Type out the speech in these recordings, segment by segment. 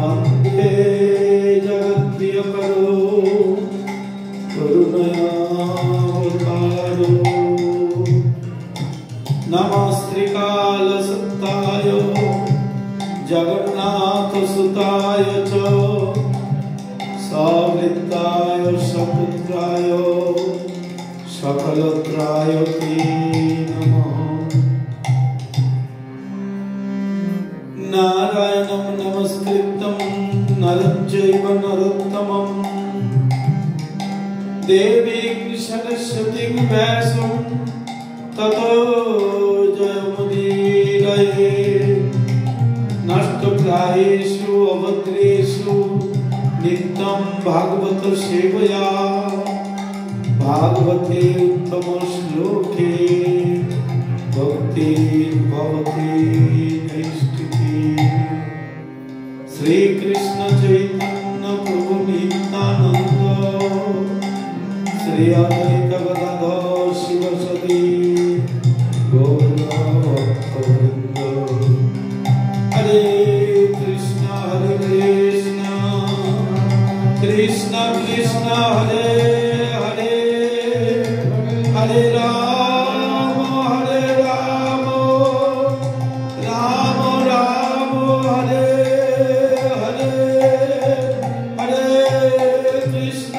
वन्दे जगद्प्रियकरो करुणयावतारो नमस्त्रिकालसत्ताय जगन्नाथसुताय च सवृत्ताय सपुत्राय सकलत्राय ते नमः। नारायणं नमस्कृतं नरं चैव नरोत्तमं देवीं सरस्वतीं व्यासं ततो जयमुदीरये। नष्टप्रायेषु अभद्रेषु नित्यं भागवत सेवया भागवते उत्तम श्लोके भक्तिर्भवति नैष्ठिकी। श्री कृष्ण चैतन्य प्रभु नित्यानंद श्री अद्वैत गदाधर शिवसदि गौर भक्तवृंद। हरे कृष्ण कृष्ण कृष्ण हरे हरे हरे राम राम राम हरे हरे हरे कृष्ण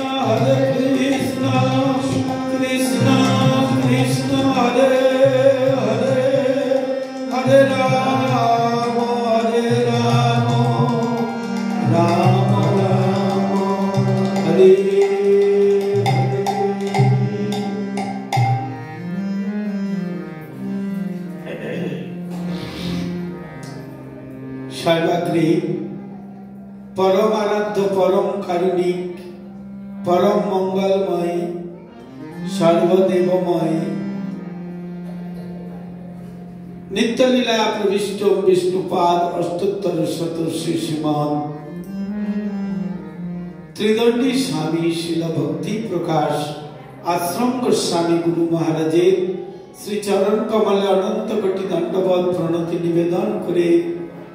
कृष्ण कृष्ण हरे हरे हरे राम राम राम हरे सर्वाग्रे परम आराध्य परम कारुणिक परम मंगलमय सर्वदेवमय नित्य लीला प्रविष्ट विष्णुपाद अष्टोत्तर शतश्री श्रीमान त्रिदंडी स्वामी शिल भक्ति प्रकाश आश्रम गोस्वामी गुरु महाराजे श्री चरण कमले अनंत कोटि दंडवत प्रणति निवेदन करे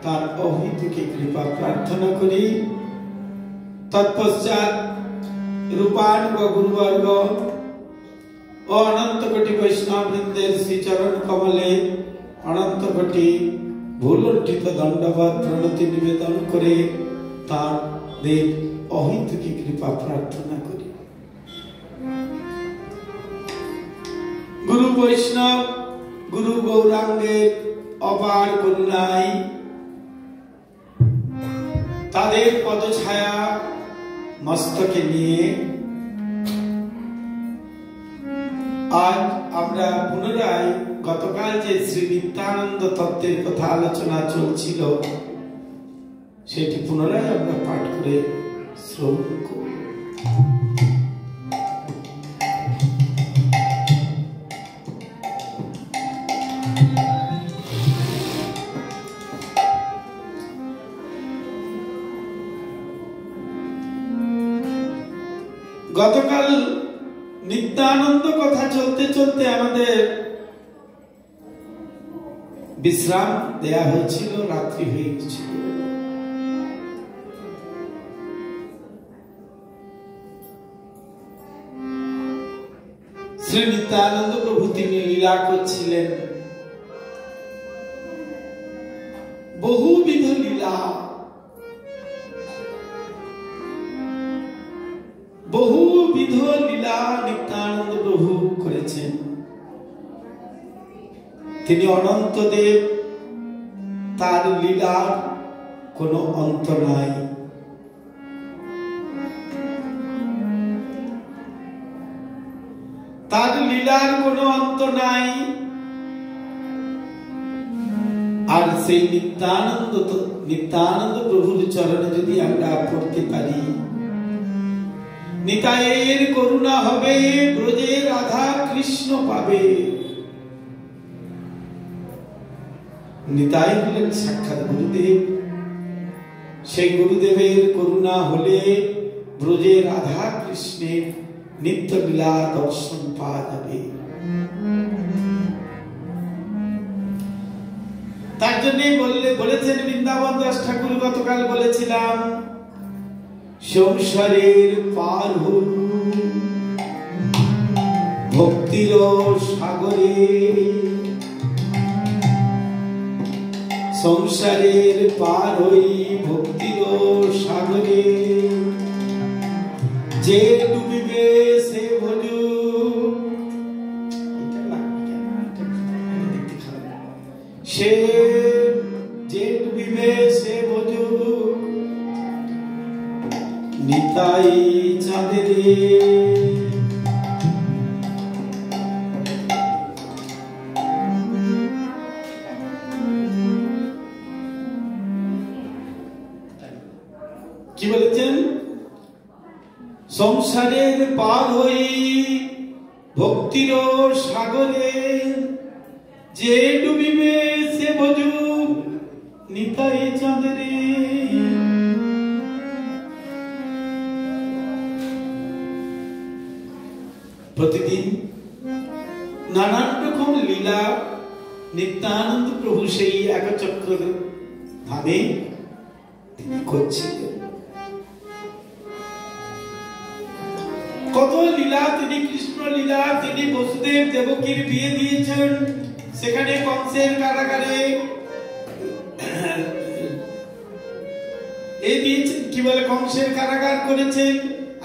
तार अहितुकी कृपा प्रार्थना करी तत्पश्चात रूपान गुरुवर्ग और अनंत कोटि वैष्णव वृंदेर श्री चरण कमले अनंत कोटि भूलुंठित दंडवत प्रणति निवेदन करे तार देव अहितुकी कृपा प्रार्थना करी। गुरु वैष्णव गुरु गौरांगेर अपार करुणाय तादेर पदछाया मस्तके निये आज আমরা পুনরায় গতকাল যে শ্রী নিত্যানন্দ তত্ত্বের কথা আলোচনা চলছিল সেটি পুনরায় আমরা পাঠ করে শ্রবণ করব। গতকাল নিত্যানন্দ কথা চলতে চলতে আমাদের বিশ্রাম দেয়া হয়েছিল, রাত্রি হয়ে গেছিল। শ্রী নিত্যানন্দ প্রভু তিনি লীলা করছিলেন, বহুবিধ লীলা, বহুবিধ লীলা নিত্যানন্দ প্রভু করেছেন। তিনি অনন্ত দেব, তার লীলার কোনো অন্ত নাই। তার লীলার কোনো অন্ত নাই। আর সেই নিত্যানন্দ প্রভুর চরণে যদি আমরা পড়তে পারি, নিতাইয়ের করুণা হবে, ব্রজে রাধা কৃষ্ণ পাবে। নিতাই হলেন সাক্ষাৎ গুরুদেব। সেই গুরুদেবের করুণা হলে ব্রজে রাধা কৃষ্ণের নিত্য লীলা দর্শন পাওয়া যাবে। তার জন্য বলেছেন বৃন্দাবন দাস ঠাকুর, গতকাল বলেছিলাম, সংসারের পার হই ভক্তির সাগরে, সংসারের পার হই ভক্তির সাগরে, যে ডুবিবে সে ভজু, সে যে ডুবিবে সে ভজু নিতাই চাঁদেরে। কি বলেছেন? সংসারের পার হই ভক্তির সাগরে, যে ডুবিবে সে ভজু নিতাই চাঁদেরে। প্রতিদিন নানান রকম লীলা নিত্যানন্দ প্রভু সেই একচক্র ধামে তিনি করছিলেন। কত লীলা তিনি, কৃষ্ণ লীলা, তিনি বসুদেব দেবকীর বিয়ে দিয়েছেন, সেখানে কংসের কারাগারে এই দিয়েছেন, কি বলে, কংসের কারাগার করেছেন।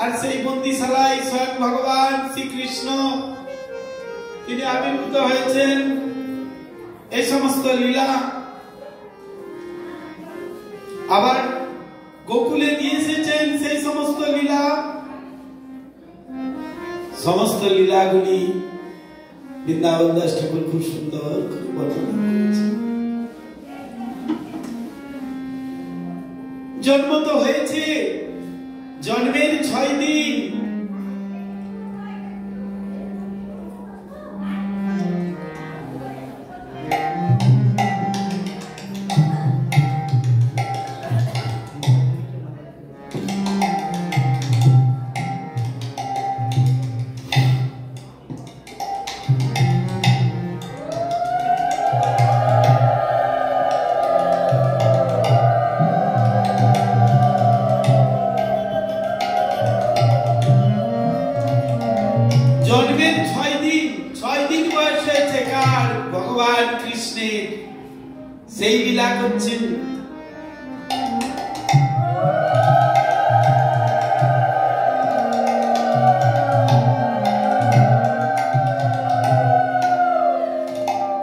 আর সেই বন্দিশালায় স্বয়ং ভগবান শ্রীকৃষ্ণ তিনি আবির্ভূত হয়েছেন। এই সমস্ত লীলা আবার গোকুলে দিয়ে এসেছেন, সেই সমস্ত লীলা, সমস্ত লীলাগুলি বৃন্দাবন দাস ঠাকুর খুব সুন্দর করে বর্ণনা করেছেন। জন্ম তো হয়েছে, জন্মের 6 দিন ভগবান কৃষ্ণের সেই লীলা করছেন।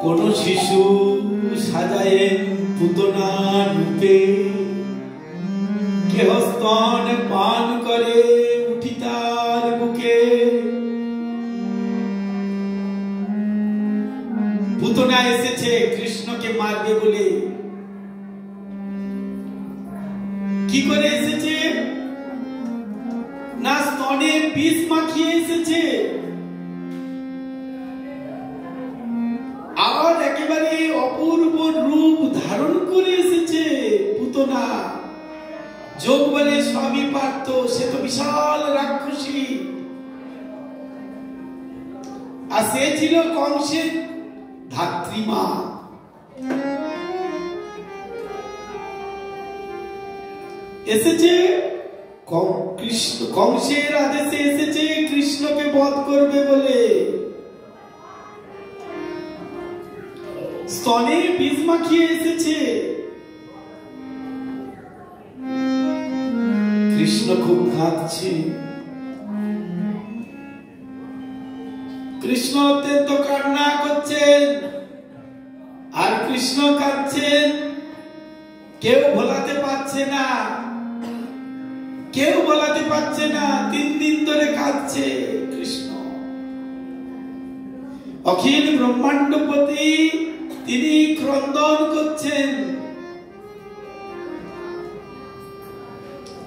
কোন শিশু সাজায়েন পুতনা রূপে, কেহ স্তন পান করে উঠি তার বুকে। পুতনা এসেছে কৃষ্ণকে মারবে বলে। কি করে এসেছে? না স্তনে বিষ মাখিয়ে এসেছে, আর একেবারে অপূর্ব রূপ ধারণ করে এসেছে পুতনা। যোগ বলে স্বামী পার্থ, সে তো বিশাল রাক্ষসী, আর সে ছিল কংসের ধাত্রীমা। এসেছে কৃষ্ণ, কংসের আদেশে এসেছে কৃষ্ণকে বধ করবে বলে। স্তনে বীজ মাখিয়ে এসেছে। কৃষ্ণ খুব কাঁদছে, কৃষ্ণ অত্যন্ত কান্না করছেন, আর কৃষ্ণ কাঁদছেন। কেউ ভোলাতে পারছে না, কেউ বলাতে পারছে না। 3 দিন ধরে কাঁদছে কৃষ্ণ। অখিল ব্রহ্মাণ্ডপতি তিনি ক্রন্দন করছেন।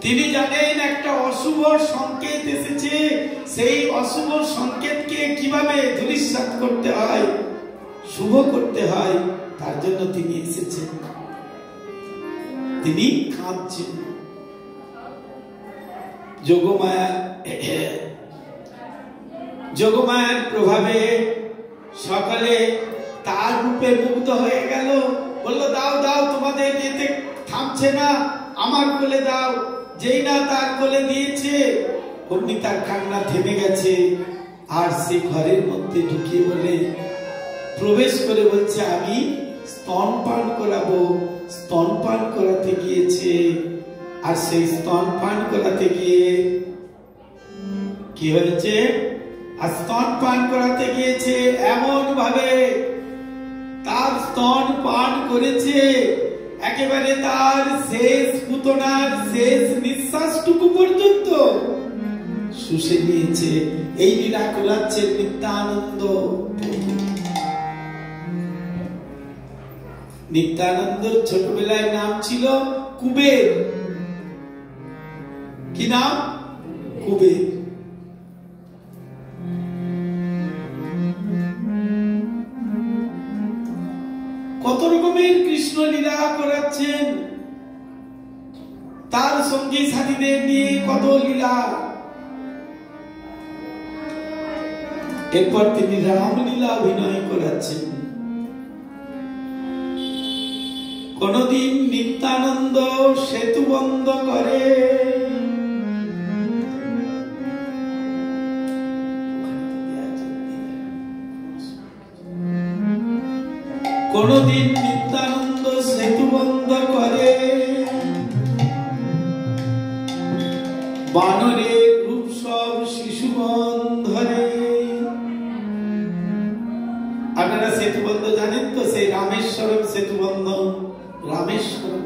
তিনি জানেন একটা অশুভ সংকেত এসেছে, সেই অশুভ সংকেতকে কিভাবে ধূলিসাৎ করতে হয়, শুভ করতে হয়, তার জন্য তিনি এসেছেন। তিনি কাঁদছেন। যোগমায়ার প্রভাবে সকলে তার রূপে মুগ্ধ হয়ে গেল। বললো দাও দাও, তোমাদের এতে থামছে না, আমার কোলে দাও। যেই না তার কোলে দিয়েছে, অমনি তার কান্না থেমে গেছে। আর সে ঘরের মধ্যে ঢুকিয়ে বলে, প্রবেশ করে বলছে, আমি স্তনপান করাবো। স্তনপান করাতে গিয়েছে, আর সেই স্তনপান করাতে গিয়ে কি হয়েছে? আর স্তনপান করাতে গিয়েছে এমন ভাবে তার স্তন পান করেছে, একেবারে তার শেষ পুতনার শেষ নিঃশ্বাসটুকু পর্যন্ত শুষে নিয়েছে। এই লীলা করাচ্ছেন নিত্যানন্দ। নিত্যানন্দ ছোটবেলায় নাম ছিল কুবের। কি নাম? কুবের। কত রকমের কৃষ্ণ লীলা করাচ্ছেন, তার সঙ্গী সাথীদের নিয়ে কত লীলা। এরপর তিনি রামলীলা অভিনয় করাচ্ছেন। কোনদিন নিত্যানন্দ সেতু বন্ধ করে, কোনদিন নিত্যানন্দ সেতু বন্ধ করে, বানরের রূপ সব শিশুগণ ধরে। আপনারা সেতু বন্ধ জানেন তো? সেই রামেশ্বরম সেতু বন্ধ, রামেশ্বরম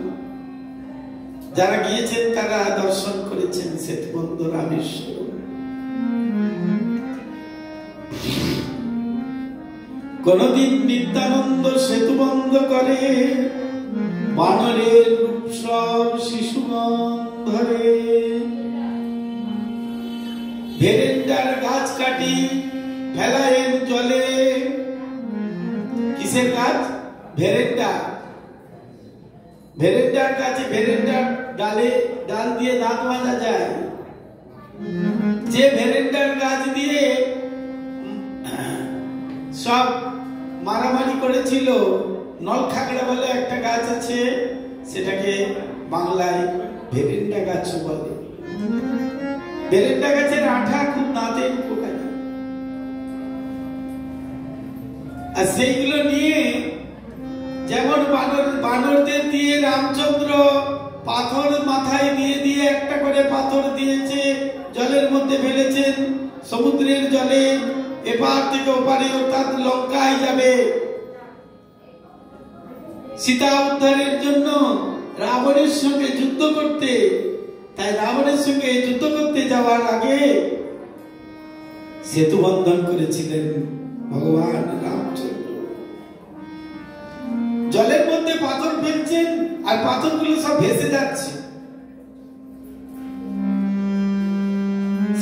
যারা গিয়েছেন তারা দর্শন করেছেন সেতু বন্ধ রামেশ্বরম। কোনদিন নিত্যানন্দ সেতু বন্ধ করে, বানরের রূপ সব শিশুগণ ধরে। ভেরেন্ডার গাছ কাটি ফেলায়েন জলে। কিসের গাছ? ভেরেন্ডা। ভেরেন্ডার গাছে, ভেরেন্ডার ডালে ডাল দিয়ে দাঁত মাজা যায়। যে ভেরেন্ডার গাছ দিয়ে সব মারামারি করেছিল, নলখাগড়া বলে একটা গাছ আছে, সেটাকে বাংলায় ভেরেন্ডা গাছ বলে। ভেরেন্ডা গাছের আঠা খুব দাঁতের উপকারী। আর সেইগুলো নিয়ে যেমন বানরদের দিয়ে রামচন্দ্র পাথর মাথায় দিয়ে দিয়ে একটা করে পাথর দিয়েছে, জলের মধ্যে ফেলেছেন, সমুদ্রের জলে এপার থেকে ওপারে, অর্থাৎ লঙ্কায় যাবে সীতা উদ্ধারের জন্য রাবণের সঙ্গে যুদ্ধ করতে। তাই রাবণের সঙ্গে যুদ্ধ করতে যাওয়ার আগে সেতু বন্ধন করেছিলেন ভগবান রামচন্দ্র। জলের মধ্যে পাথর ফেলছেন, আর পাথরগুলো সব ভেসে যাচ্ছে।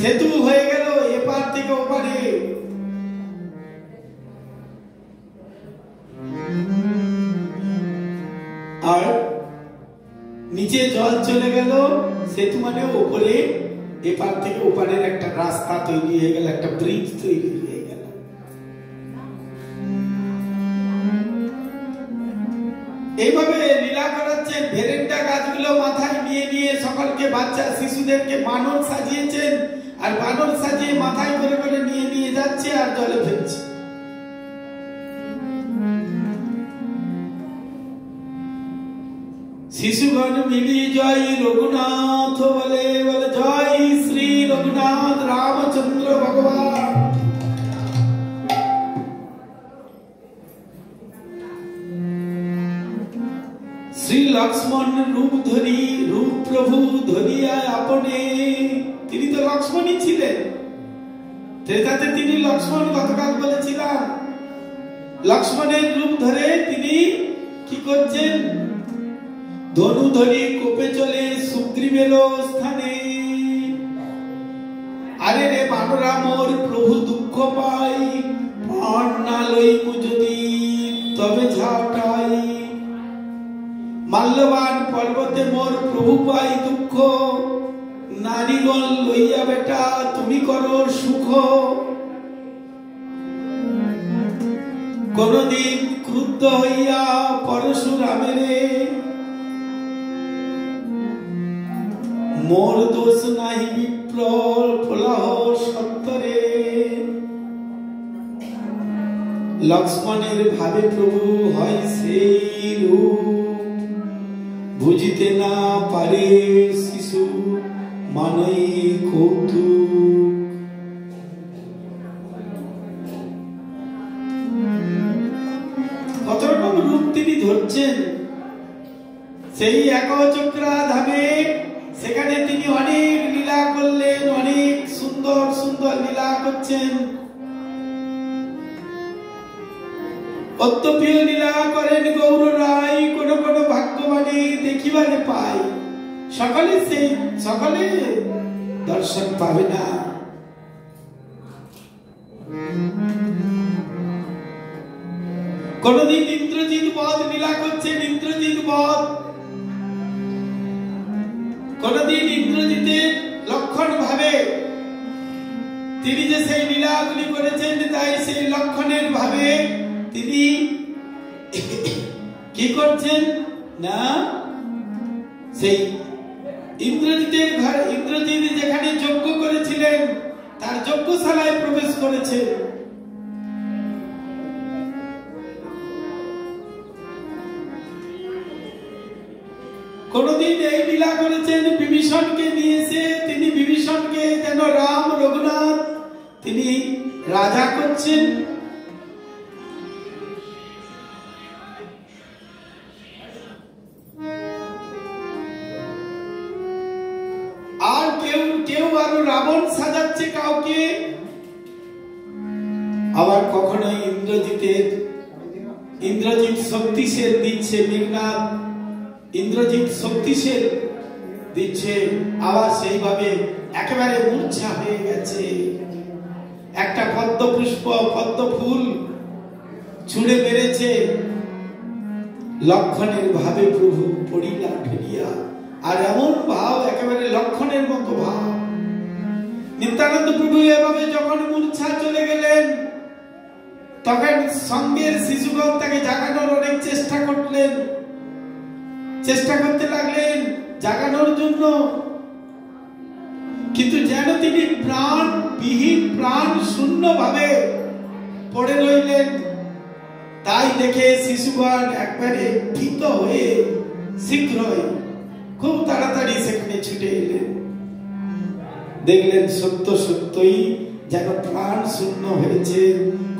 সেতু হয়ে গেল এপার থেকে ওপারে। আর নিচে জল চলে গেল, সেতু মানে ওপরে, এপার থেকে ওপারের একটা রাস্তা তৈরি হয়ে গেল, একটা ব্রিজ তৈরি হয়ে গেল। এইভাবে লীলা করাচ্ছেন। ভেরেন্ডা গাছগুলো মাথায় নিয়ে নিয়ে সকলকে, বাচ্চা শিশুদেরকে বানর সাজিয়েছেন, আর বানর সাজিয়ে মাথায় করে করে নিয়ে নিয়ে যাচ্ছে আর জলে ফেলছে। শিশুগণ মিলি জয় রঘুনাথ বলে, বলে জয় শ্রী রঘুনাথ রামচন্দ্র ভগবান। শ্রী লক্ষ্মণ রূপ ধরি, রূপ প্রভু ধরিয়া আপনে। তিনি তো লক্ষ্মণই ছিলেন, ত্রেতাতে তিনি লক্ষ্মণ, গতকাল বলেছিলাম। লক্ষ্মণের রূপ ধরে তিনি কি করছেন? ধনু ধরি কোপে চলে সুগ্রীবের স্থানে। আরে রে বানরা মোর প্রভু দুঃখ পাই, প্রাণ না লইমু যদি তবে ঝাঁটাই। মাল্যবান পর্বতে মোর প্রভু পাই দুঃখ, নারীগণ লইয়া বেটা তুমি করো সুখ। কোনদিন ক্রুদ্ধ ক্রুদ্ধ হইয়া পরশুরামেরে মোর দোষ নাহি বিপ্র প্রলাহ সত্তরে। লক্ষ্মণের ভাবে প্রভু হয় সেই রূপ, বুঝিতে না পারে শিশু মানই কৌতুক। কত রকম রূপ তিনি ধরছেন সেই একচক্রা ধামে। সেখানে তিনি অনেক লীলা করলেন, অনেক সুন্দর সুন্দর লীলা করছেন। অত্যপ্রিয় লীলা করেন গৌর রায়, কোন কোন ভাগ্যবাণী দেখিবারে পায়। সকলে দর্শন পাবে না। কোনদিন ইন্দ্রজিৎ বধ লীলা করছেন, ইন্দ্রজিৎ বধ। কোনদিন ইন্দ্রজিতের লক্ষণ ভাবে তিনি যে সেই লীলাগুলি করেছেন, তাই সেই লক্ষণের ভাবে তিনি কি করছেন না, সেই ইন্দ্রজিতের ঘর, ইন্দ্রজিৎ যেখানে যজ্ঞ করেছিলেন তার যজ্ঞশালায় প্রবেশ করেছে। কোনদিন এই লীলা করেছেন বিভীষণকে নিয়ে এসে, তিনি বিভীষণকে যেন রাম রঘুনাথ তিনি রাজা করছেন। আর কেউ আরো রাবণ সাজাচ্ছে কাউকে। আবার কখনো ইন্দ্রজিৎ শক্তিশাল দিচ্ছে, মেঘনাথ ইন্দ্রজিৎ শক্তিশাল দিচ্ছে, আবার সেইভাবে একেবারে মূর্ছা হয়ে গেছে। একটা পদ্ম পুষ্প, পদ্ম ফুল ছুঁড়ে মেরেছে। লক্ষণের ভাবে প্রভু পড়িলা ঢেলিয়া, আর এমন ভাব একেবারে লক্ষণের মতো ভাব। নিত্যানন্দ প্রভু এভাবে যখন মূর্ছা চলে গেলেন, তখন সঙ্গের শিশুগণ তাকে জাগানোর অনেক চেষ্টা করতে লাগলেন জাগানোর জন্য, কিন্তু যেন তিনি প্রাণবিহীন, প্রাণ শূন্য ভাবে পড়ে রইলেন। তাই দেখে শিশুগণ একবারে ভীত হয়ে শীঘ্রই খুব তাড়াতাড়ি সেখানে ছুটে এলেন। দেখলেন সত্য সত্যই যেন প্রাণ শূন্য হয়েছে।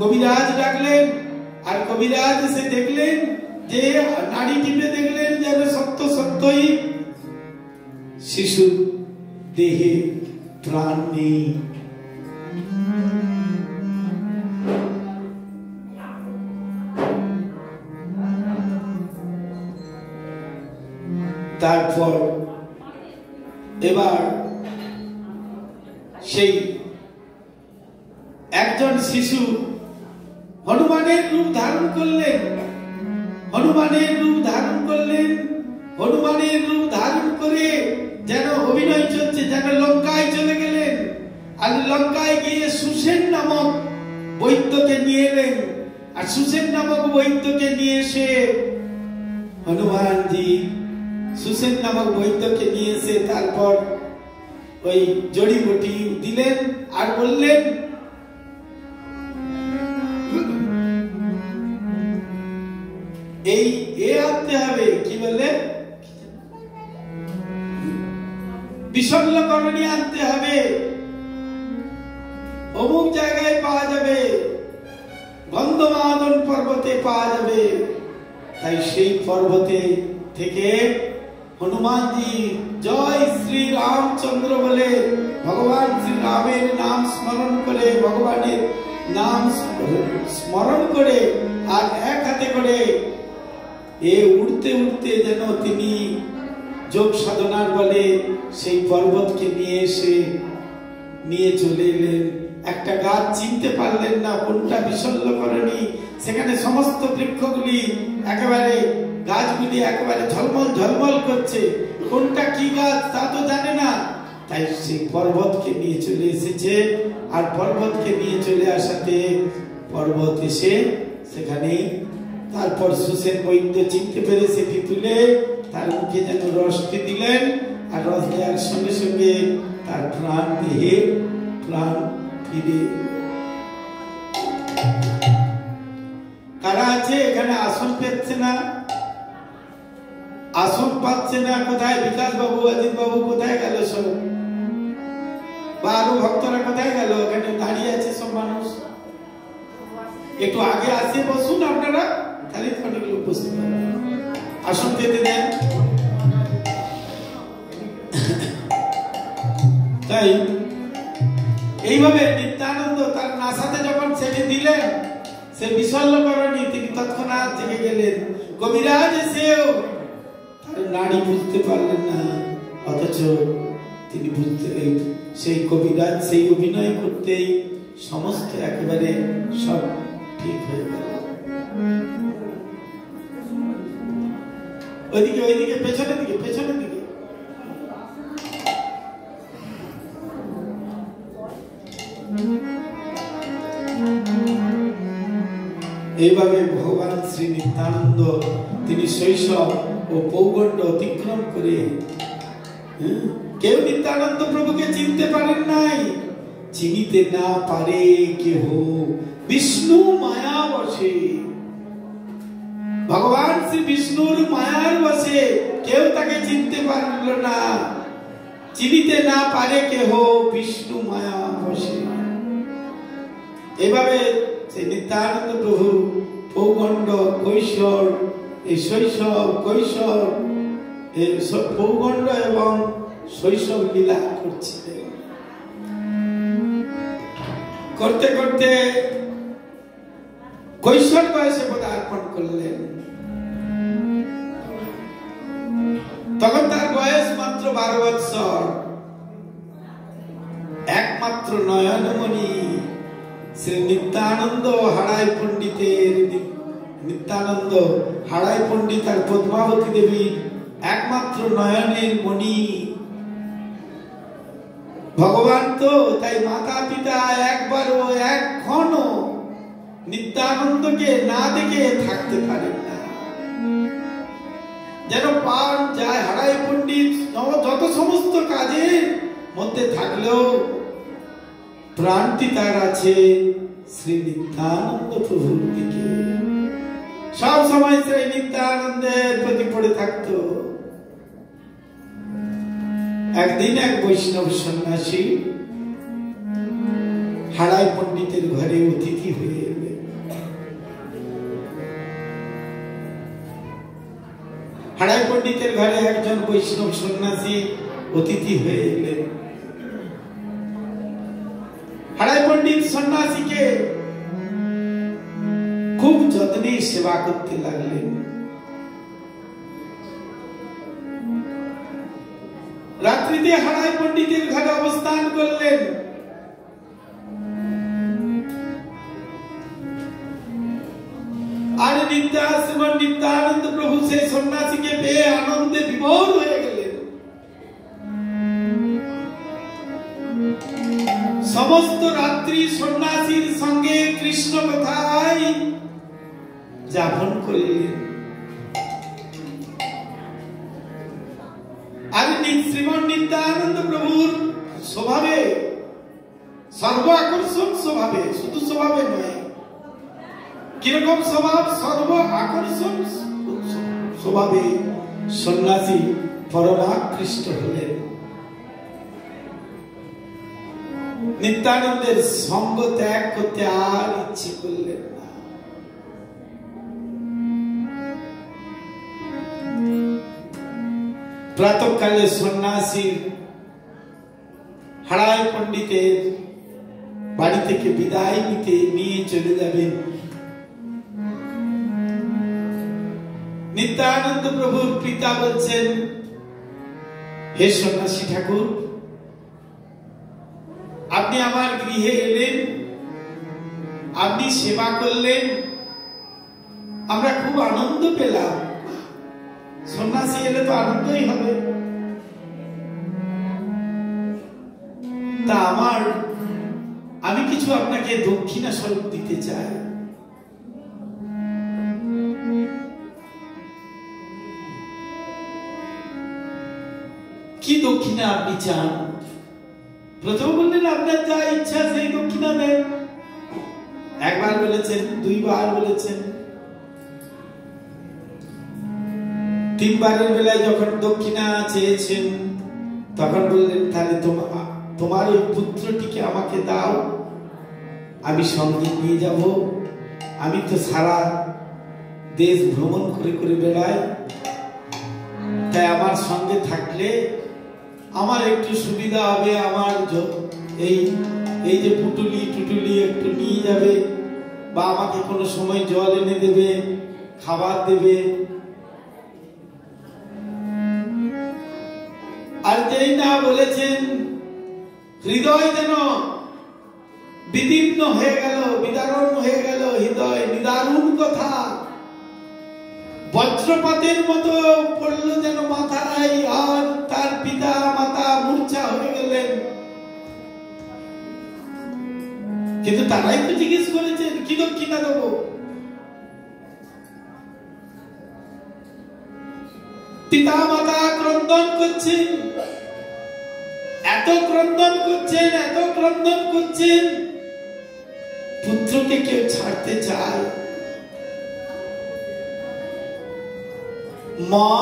কবিরাজ ডাকলেন, আর কবিরাজ এসে দেখলেন যে নাড়ি টিপে দেখলেন যেন সত্য সত্যই শিশু দেহে প্রাণ নেই। তারপর এবার সেই একজন শিশু হনুমানের রূপ ধারণ করলেন, হনুমানের রূপ ধারণ করে যেন অভিনয় চলছে, যেন লঙ্কায় চলে গেলেন। আর লঙ্কায় গিয়ে সুসেন নামক বৈদ্যকে নিয়ে এলেন। আর সুসেন নামক বৈদ্যকে নিয়ে এসে হনুমানজি সুসেন নামক বৈদ্যকে নিয়ে এসে তারপর ওই জড়িবুটি দিলেন আর বললেন, এ আনতে হবে, কি বললেন, বিশল্যকরণী আনতে হবে, অমুক জায়গায় পাওয়া যাবে, গন্ধমাদন পর্বতে পাওয়া যাবে। তাই সেই পর্বতে থেকে হনুমানজি জয় শ্রী রামচন্দ্র বলে ভগবান শ্রী রামের নাম স্মরণ করে, ভগবানের নাম স্মরণ করে, আর এক হাতে করে উড়তে উড়তে যেন তিনি যোগ সাধনার বলে সেই পর্বতকে নিয়ে চলে এলেন। একটা গাছ চিনতে পারলেন না কোনটা বিশল্যকরণী। সেখানে সমস্ত বৃক্ষগুলি একেবারে, গাছগুলি একেবারে ঝলমল ঝলমল করছে, কোনটা কি গাছ তা তো জানে না। তাই সেই পর্বতকে নিয়ে চলে এসেছে। আর পর্বতকে নিয়ে চলে আসাতে পর্বত এসে সেখানে তারপর সুসেন বৈদ্য চিনতে পেরে সেটি তুলে তার মুখে যেন রসটি দিলেন, আর রস দেওয়ার সঙ্গে সঙ্গে তার প্রাণ দেহে প্রাণ ফিরে। কারা আছে এখানে আসন পেচ্ছে না, আসন পাচ্ছে না? কোথায় বিকাশ বাবু, অজিত বাবু কোথায় গেল সব? বা আরো ভক্তরা কোথায় গেল? এখানে দাঁড়িয়ে আছে সব মানুষ। একটু আগে আসে বসুন আপনারা, তাহলে অনেক লোক বসতে পারবে। আসন পেতে দেন। তাই এইভাবে নিত্যানন্দ তার নাসাতে যখন সেটি দিলেন, সে বিশল্যকরণী তিনি তৎক্ষণাৎ জেগে গেলেন। কবিরাজ এসেও তার নাড়ি বুঝতে পারলেন না, অথচ তিনি বুঝতে, সেই কবিরাজ সেই অভিনয় করতেই সমস্ত একেবারে সব ঠিক হয়ে গেল। ওইদিকে ওইদিকে পেছনের দিকে, পেছনের দিকে। এইভাবে ভগবান শ্রী নিত্যানন্দ তিনি শৈশব ও পৌগণ্ড অতিক্রম করে, কেউ নিত্যানন্দ প্রভুকে চিনতে পারেন নাই। চিনিতে না পারে কেহ বিষ্ণু মায়া বসে। ভগবান শ্রী বিষ্ণুর মায়ার বসে কেউ তাকে চিনতে পারল না। চিনিতে না পারে কেহ বিষ্ণু মায়া বসে। এভাবে নিত্যানন্দ প্রভু পৌগণ্ড কৈশোর, এই শৈশব কৈশোর, পৌগণ্ড এবং শৈশব লীলা করছিলেন। করতে করতে কৈশোর বয়সে পদার্পণ করলেন। তখন তার বয়স মাত্র 12 বৎসর। একমাত্র নয়নমণি শ্রী নিত্যানন্দ হাড়াই পণ্ডিতের, নিত্যানন্দ হাড়াই পণ্ডিত আর পদ্মাবতী দেবীর একমাত্র নয়নের মণি। ভগবান তো তাই মাতা পিতা একবারও একক্ষণও নিত্যানন্দকে না দেখে থাকতে পারেন না। যেন পান যায় হাড়াই পণ্ডিত যত সমস্ত কাজের মধ্যে থাকলেও প্রাণটি তার আছে শ্রী নিত্যানন্দ প্রভুর দিকে। সব সময় শ্রী নিত্যানন্দের প্রতি পড়ে থাকতো। একদিন এক বৈষ্ণব সন্ন্যাসী হাড়াই পণ্ডিতের ঘরে অতিথি হয়ে এলেন। হাড়াই পণ্ডিতের ঘরে একজন বৈষ্ণব সন্ন্যাসী অতিথি হয়ে এলেন। হাড়াই পণ্ডিত সন্ন্যাসীকে খুব যত্নে সেবা করতে লাগলেন। রাত্রিতে হাড়াই পণ্ডিতের ঘরে অবস্থান করলেন। আর নিত্যানন্দ প্রভু সেই সন্ন্যাসীকে পেয়ে আনন্দে বিভোর হয়ে গেলেন। সমস্ত রাত্রি সন্ন্যাসীর সঙ্গে কৃষ্ণ কথায় যাপন করলেন। আর শ্রীমন নিত্যানন্দ প্রভুর স্বভাবে সর্ব আকর্ষণ স্বভাবে, শুধু স্বভাবে নয়, কিরকম স্বভাব? সর্ব আকর্ষণ স্বভাবে সন্ন্যাসী পরমাকৃষ্ট হলেন। নিত্যানন্দের সঙ্গ ত্যাগ করতে আর ইচ্ছে করলেন না। প্রাতঃকালে সন্ন্যাসীর হাড়াই পণ্ডিতের বাড়ি থেকে বিদায় নিতে নিয়ে চলে যাবেন। নিত্যানন্দ প্রভুর পিতা বলছেন, হে সন্ন্যাসী ঠাকুর, আপনি আমার গৃহে এলেন, আপনি সেবা করলেন, আমরা খুব আনন্দ পেলাম। সন্ন্যাসী এলে তো আনন্দই হবে। তা আমি কিছু আপনাকে দক্ষিণা স্বরূপ দিতে চাই। দক্ষিণা আপনি চান? প্রথম বললেন আপনার যা ইচ্ছা সেই দক্ষিণা দেন। একবার বলেছেন, দুইবার বলেছেন, তিনবারের বেলায় যখন দক্ষিণা চেয়েছেন তখন বললেন তাহলে তোমার ওই পুত্রটিকে আমাকে দাও, আমি সঙ্গে নিয়ে যাব। আমি তো সারা দেশ ভ্রমণ করে করে বেড়াই, তাই আমার সঙ্গে থাকলে আমার একটু সুবিধা হবে। আমার এই যে টুটুলি একটু নিয়ে যাবে, বা আমাকে কোনো সময় জল এনে দেবে, খাবার দেবে। আর যেই না বলেছেন, হৃদয় যেন বিদীর্ণ হয়ে গেল, বিদারণ হয়ে গেল হৃদয়। নিদারুণ কথা, বজ্রপাতের মতো পড়লো যেন মাথায়। আর তার পিতা মাতা মূর্ছা হয়ে গেলেন। কিন্তু তারাই তো জিজ্ঞেস করেছেন কি দক্ষিণা দেব। পিতা মাতা ক্রন্দন করছেন, এত ক্রন্দন করছেন, এত ক্রন্দন করছেন, পুত্রকে কেউ ছাড়তে চায়? মা,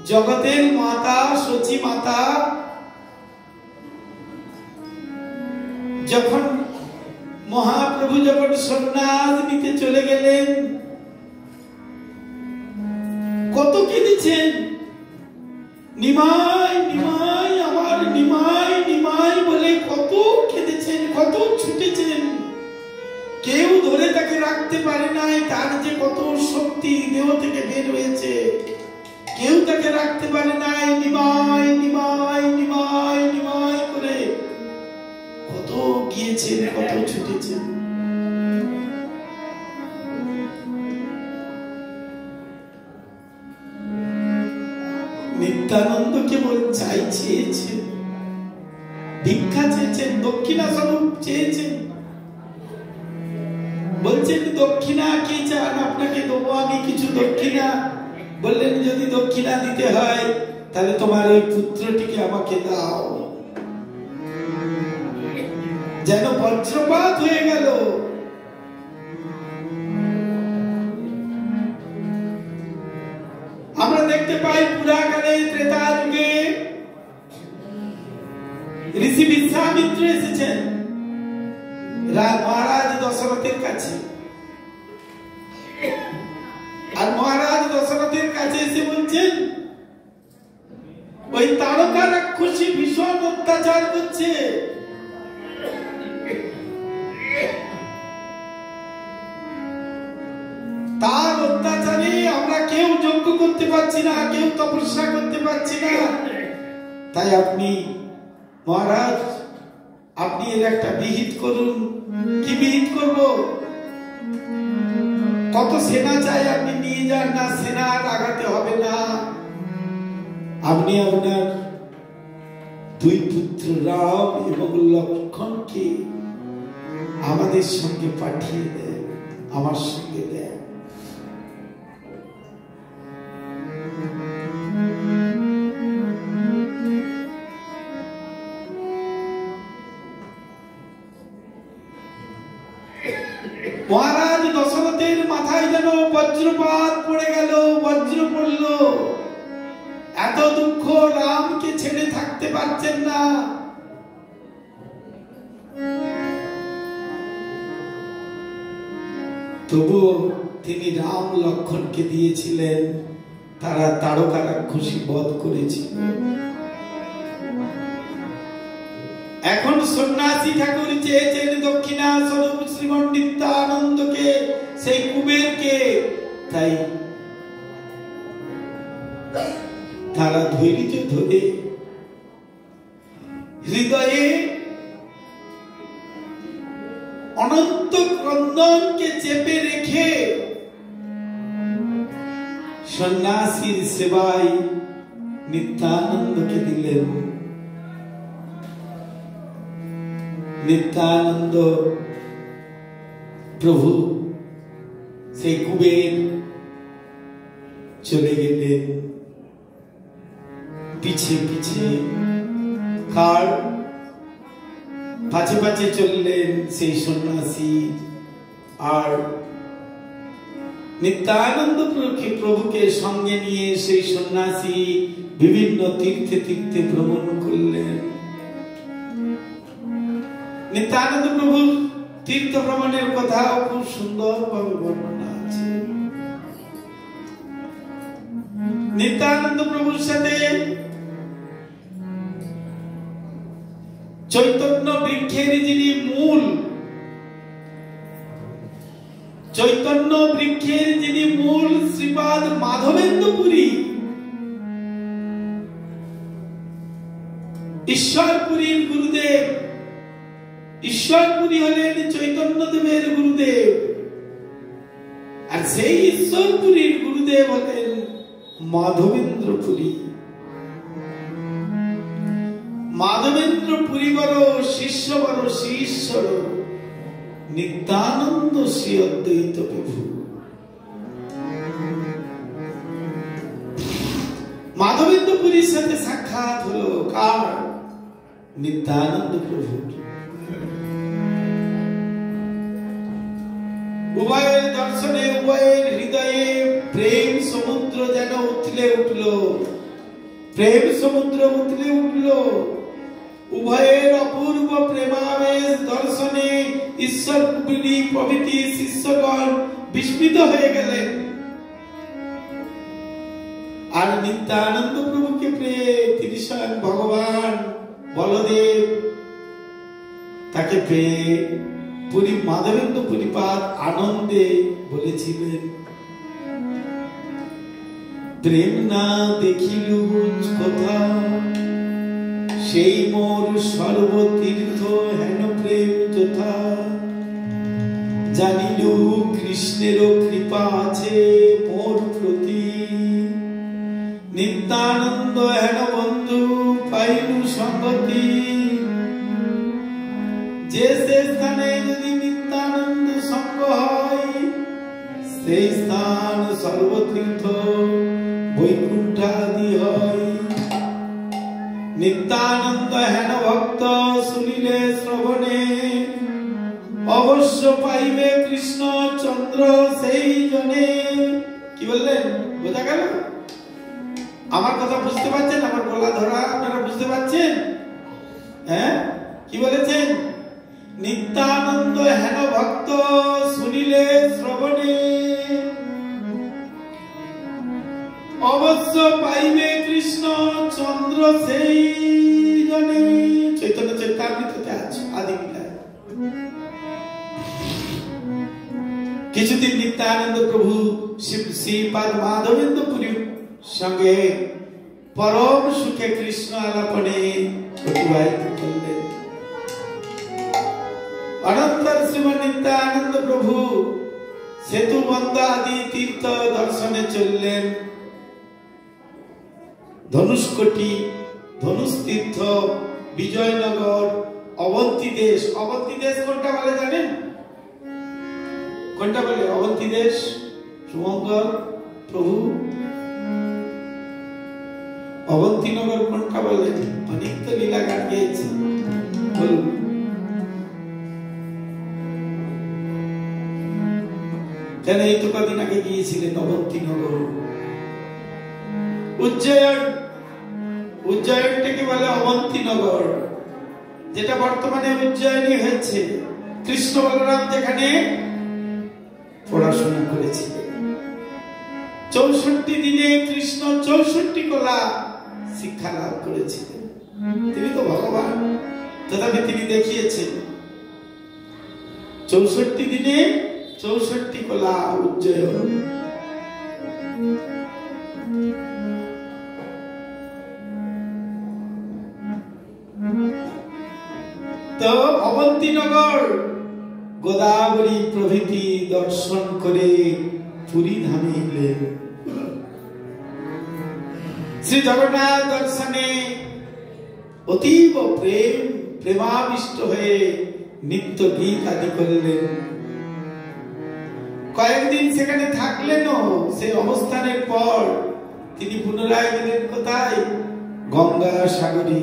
জগতের মাতা, সচী মাতা যখন মহাপ্রভু যখন সন্ন্যাস নিতে চলে গেলেন, কত কেঁদেছেন, নিমাই নিমাই আমার নিমাই নিমাই বলে কত কেঁদেছেন, কত ছুটেছেন। কেউ ধরে তাকে রাখতে পারে নাই। তার যে কত শক্তি দেহ থেকে বের হয়েছে, কেউ তাকে রাখতে পারে নাই। নিমাই নিমাই নিমাই নিমাই করে কত গিয়েছেন, কত ছুটেছেন। নিত্যানন্দ কেবল চেয়েছেন, ভিক্ষা চেয়েছেন, দক্ষিণা স্বরূপ চেয়েছেন। বলছেন দক্ষিণা কি চান? আপনাকে দেবো আমি কিছু দক্ষিণা। বললেন যদি দক্ষিণা দিতে হয় তাহলে তোমার ওই পুত্রটিকে আমাকে দাও। যেন বজ্রপাত হয়ে গেল। আমরা দেখতে পাই পুরাকালে ত্রেতা যুগে ঋষি বিশ্বামিত্র এসেছেন মহারাজ দশরথের কাছে। আর মহারাজ দশরথের কাছে এসে বলছেন ওই তারকা রাক্ষসী ভীষণ অত্যাচার করছে, তার অত্যাচারে আমরা কেউ যজ্ঞ করতে পারছি না, কেউ তপস্যা করতে পারছি না। তাই আপনি মহারাজ আপনি এর একটা বিহিত করুন। কি বিহিত করব? কত সেনা চাই আপনি নিয়ে যান না, সেনা লাগাতে হবে না। আপনি আপনার দুই পুত্র রাম এবং লক্ষ্মণকে আমাদের সঙ্গে পাঠিয়ে দেন, আমার সঙ্গে দেন। মহারাজ দশরথের মাথায় যেন বজ্রপাত পড়ে গেল, বজ্র পড়ল। এত দুঃখ, রামকে ছেড়ে থাকতে পারছেন না। তবুও তিনি রাম লক্ষ্মণকে দিয়েছিলেন, তারা তারকা রাক্ষসী বধ করেছিল। এখন সন্ন্যাসী ঠাকুর চেয়েছেন দক্ষিণা স্বরূপ শ্রীমন নিত্যানন্দকে, সেই কুবেরকে। তাই তারা ধৈর্য ধরে হৃদয়ে অনন্ত ক্রন্দনকে চেপে রেখে সন্ন্যাসীর সেবায় নিত্যানন্দকে দিলেন। নিত্যানন্দ প্রভু সেই কুবের চলে গেলেন। পিছে পিছে কার পাছে পাছে চললেন সেই সন্ন্যাসী। আর নিত্যানন্দ প্রভুকে সঙ্গে নিয়ে সেই সন্ন্যাসী বিভিন্ন তীর্থে তীর্থে ভ্রমণ করলেন। নিত্যানন্দ প্রভুর তীর্থ ভ্রমণের কথাও খুব সুন্দর ভাবে বর্ণনা আছে। নিত্যানন্দ প্রভুর সাথে চৈতন্য বৃক্ষের যিনি মূল, চৈতন্য বৃক্ষের যিনি মূল শ্রীপাদ মাধবেন্দ্র পুরী, ঈশ্বরপুরীর গুরুদেব, ঈশ্বরপুরী হলেন চৈতন্য দেবের গুরুদেব, আর সেই ঈশ্বরপুরীর গুরুদেব হলেন মাধবেন্দ্র পুরী। মাধবেন্দ্র পুরী বড় শিষ্য বড় শ্রী ঈশ্বর নিত্যানন্দ শ্রী অদ্বৈত প্রভু। মাধবেন্দ্র পুরীর সাথে সাক্ষাৎ হলো কার? নিত্যানন্দ প্রভু। উভয়ের দর্শনে উভয়ের হৃদয়ে প্রেম সমুদ্র যেন উথলে উঠল, প্রেম সমুদ্র উথলে উঠল। উভয়ের অপূর্ব প্রেমাবেশ দর্শনে ঈশ্বর প্রভৃতি শিষ্যগণ বিস্মিত হয়ে গেলেন। আর নিত্যানন্দ প্রভুকে পেয়ে তিনি স্বয়ং ভগবান বলদেব তাকে পেয়ে পুরী মাধবেন্দ্র পুরীপাদ আনন্দে বলেছিলেন, প্রেম না দেখিল কথা সেই মোর সর্বতীর্থ হেন প্রেম যথা, জানিল কৃষ্ণের কৃপা আছে মোর প্রতি, নিত্যানন্দ হেন বন্ধু পাইলু সঙ্গতি। যে স্থানে যদি নিত্যানন্দ সঙ্গ হয় সেই স্থান সর্বতীর্থ বৈকুণ্ঠাদি হয়। নিত্যানন্দ হেন ভক্ত শুনিলে শ্রবণে অবশ্য পাইবে কৃষ্ণ চন্দ্র সেই জনে। কি বললেন? বোঝা গেল? আমার কথা বুঝতে পারছেন? আমার গলা ধরা আপনারা বুঝতে পারছেন? হ্যাঁ, কি বলেছেন? নিত্যানন্দ হেন ভক্ত শুনিলে শ্রবণে অবশ্য পাইবে কৃষ্ণ চন্দ্র সেই জনে। চৈতন্য চরিতামৃততে আছে আদি বিদায়। কিছুদিন নিত্যানন্দ প্রভু শ্রীপাদ মাধবেন্দ্র পুরীর সঙ্গে পরম সুখে কৃষ্ণ আলাপনে অতিবাহিত করলেন। অনন্তর শ্রীমৎ নিত্যানন্দ প্রভু সেতু বন্ধ আদি তীর্থ দর্শনে চললেন। ধনুষ্কোটি, ধনুষ তীর্থ, বিজয়নগর, অবন্তী দেশ। অবন্তী দেশ কোনটা বলে জানেন? কোনটা বলে? অবন্তী দেশ শুভঙ্কর প্রভু। অবন্তীনগর কোনটা বলে? অনেক তো লীলা গান গেয়েছে, বলুন। কেন এই তো কদিন আগে গিয়েছিলেন অবন্তীনগর। উজ্জয়ন, উজ্জয়নটাকে বলে অবন্তীনগর, যেটা বর্তমানে উজ্জয়িনী হয়েছে। কৃষ্ণ বলরাম যেখানে পড়াশোনা করেছিলেন। 64 দিনে কৃষ্ণ 64 কলা শিক্ষা লাভ করেছিলেন। তিনি তো ভগবান, তথাপি তিনি দেখিয়েছেন 64 দিনে 64 কলা উজ্জয়ন। তো অবন্তীনগর, গোদাবরী প্রভৃতি দর্শন করে পুরী ধামে এলেন। শ্রী জগন্নাথ দর্শনে অতীব প্রেমাবিষ্ট হয়ে নিত্য গীত আদি করলেন। কয়েকদিন সেখানে থাকলেনও। সেই অবস্থানের পর তিনি পুনরায় গেলেন কোথায়? গঙ্গা সাগরে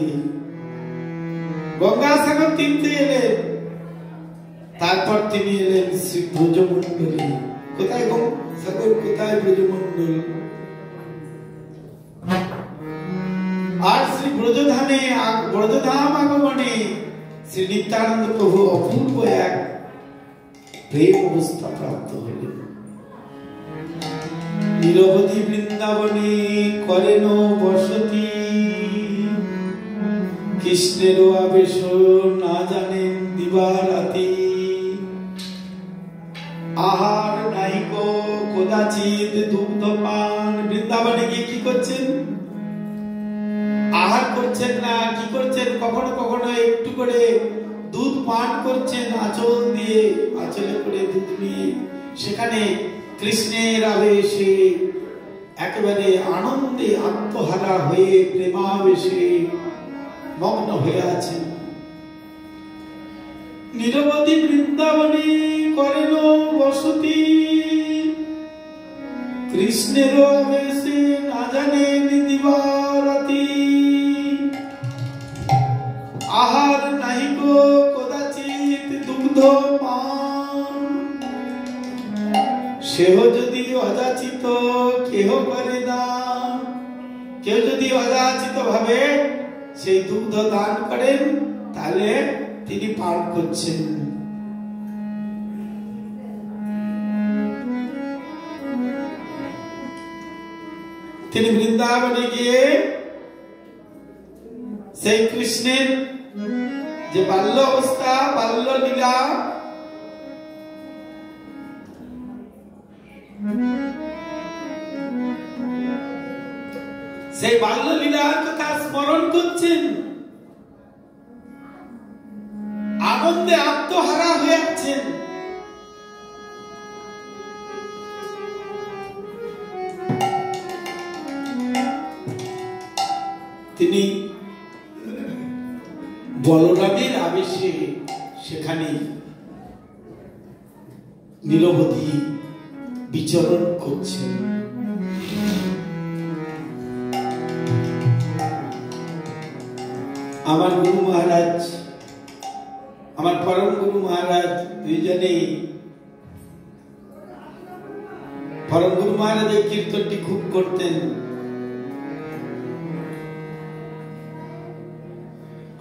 গঙ্গা সাগর তিনতে এলেন। তারপর তিনি এলেন শ্রী ব্রজমণ্ডলে। কোথায় সাগর, কোথায় ব্রজমণ্ডল? আর শ্রী ব্রজধাম আগমনে শ্রী নিত্যানন্দ প্রভু অপূর্ব এক প্রেম অবস্থা প্রাপ্ত হলেন। নিরবধি বৃন্দাবনে করেন বসতি, কৃষ্ণের আবেশ না জানেন দিবারাতি। আহার নাইক কদাচিৎ দুগ্ধপান। বৃন্দাবনে গিয়ে কি করছেন? আহার করছেন না, কি করছেন? কখনো কখনো একটু করে দুধ পান করছেন, আঁচল দিয়ে, আঁচলে করে দুধ নিয়ে। সেখানে কৃষ্ণের আবেশে একেবারে আনন্দে আত্মহারা হয়ে প্রেমাবেশে মগ্ন হয়ে আছেন। নিরবধি বৃন্দাবনে করেন বসতি, কৃষ্ণের আবেশে না জানেন দিবারাতি। আহার নাহিক কদাচিৎ দুগ্ধ পান, সেহ যদি অযাচিত কেহ করে দান। কেউ যদি অযাচিত ভাবে সেই দুগ্ধ দান করেন, তাহলে তিনি পান করছেন। তিনি বৃন্দাবনে গিয়ে সেই কৃষ্ণের যে বাল্য অবস্থা, বাল্য লীলা, সেই বাল্য লীলার কথা স্মরণ করছেন। আনন্দে আত্মহারা হয়ে আছেন। তিনি বলরামের আবেশে সেখানে নিরবধি বিচরণ করছেন। আমার গুরু মহারাজ, আমার পরম গুরু মহারাজ দুইজনেই, পরম গুরু মহারাজ এই কীর্তনটি খুব করতেন।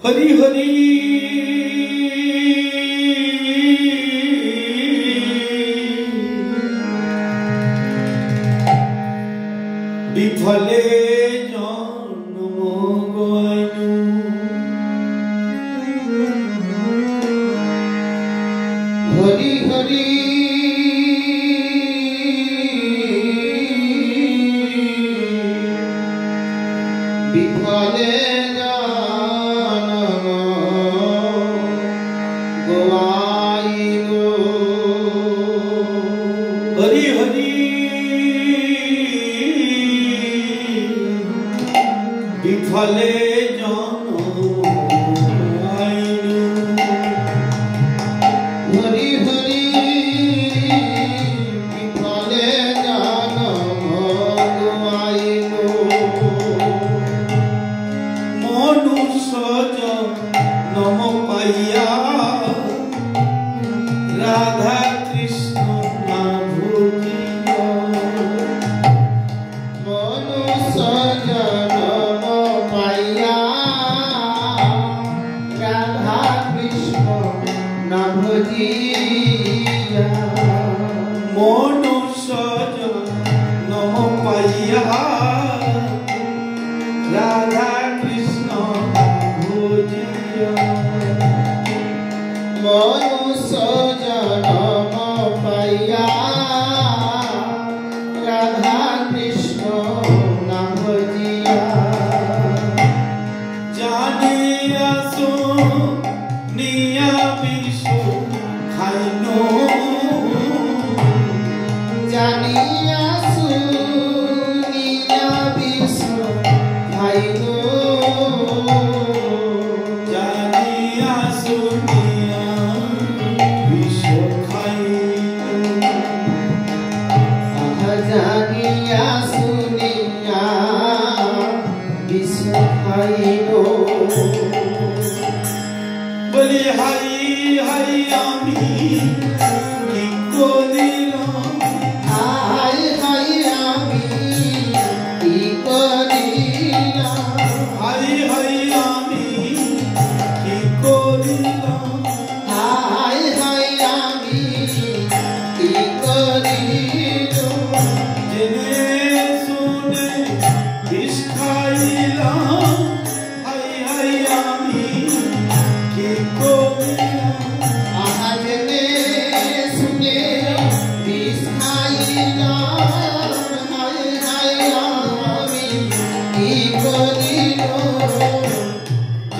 হরি হরি বিফলে জন্ম গয়ানু, হরি হরি বিফলে বিফলে হরি হরি বিফলে মনুষ্য নম পাইয়া রাধা কৃষ্ণ না ভুলিয়া। মনুষ্য মনুষ্য নম পাইয়া রাধা কৃষ্ণ ভুজিয়া। মনুষ্য নম পাইয়া রাধা কৃষ্ণ না ভজিয়া। জানিয়া শুনিয়া বিষ খাইনো, জানিয়া শুনিয়া বিষ খাইনো, জানিয়া শুনিয়া বিষ খাইনো, জানিয়া শুনিয়া বিষ খাইনো। কি করিলাম হায় হায় আমি কি করিলাম হায় হায় আমি কি করিলাম হায় হায় আমি কি করিলাম জেনে শুনে বিষ খাইলাম হায় হায় আমি কি করিলাম আহাজনে শুনে বিষ খাইলাম হায় হায় আমি কি করিলাম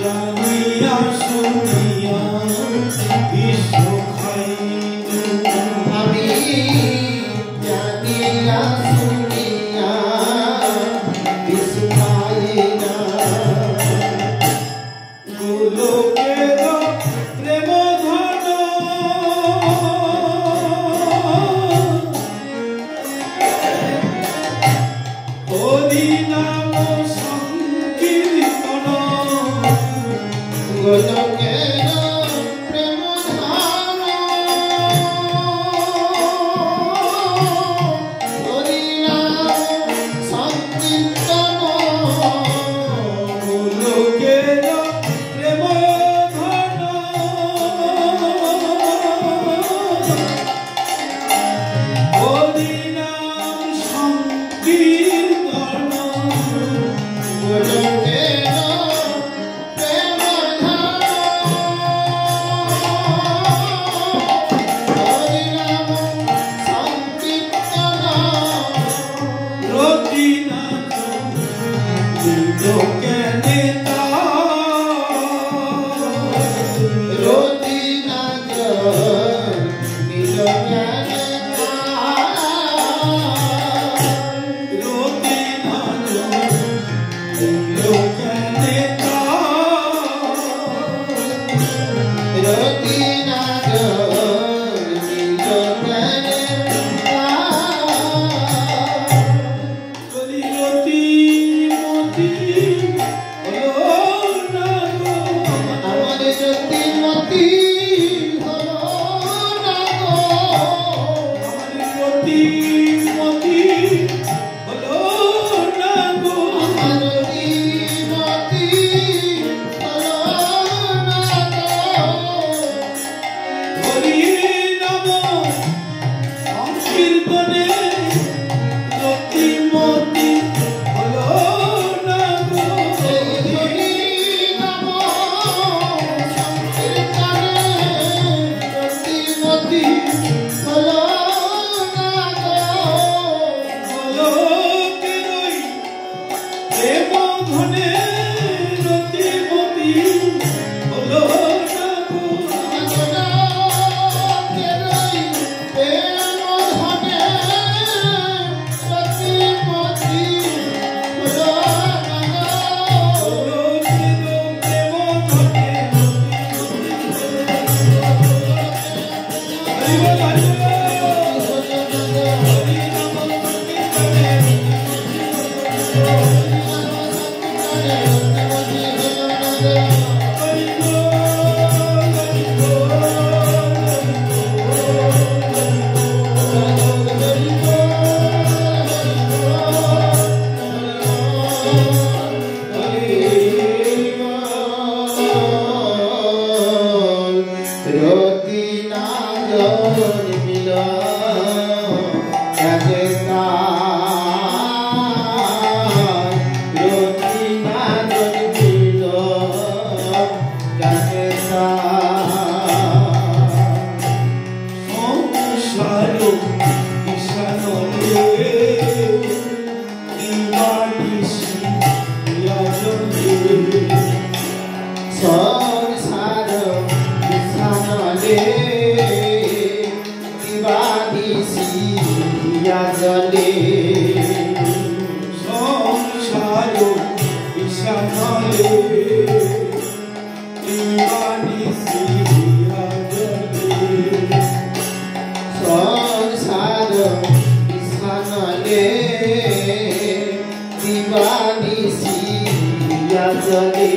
জানিয়া শুনিয়া বিষ খাইলাম আমি জানিয়া শুনিয়া বিষ খাইলাম গোলকের প্রেম ধন হরি নাম সংকীর্তন গোলকের প্রেম ধান হরি নাম সংকীর্তন গোলকের প্রেম ধন হরি নাম সংকীর্তন গোলকের প্রেম ধান হরি নাম সংকীর্তন রতিনাথ লোকে নেতা রতিনাথ নীল জ্ঞানে রতিনাথ লোকে নেতা রতিনাথ নীল জ্ঞানে কলি রতি মতি হলো না গো আমার জ্যোতিমতী হলো না গো আমার রতি মতি হলো না গো আমার জ্যোতিমতী হলো না গো হরি নাম সংকীর্তনে রতি মতি হলো না গো হরি নাম সংকীর্তনে জ্যোতিমতী হলো না গো গোলকেরই প্রেম ধনে রতি মতি হলো না গো दिवानी सी या जले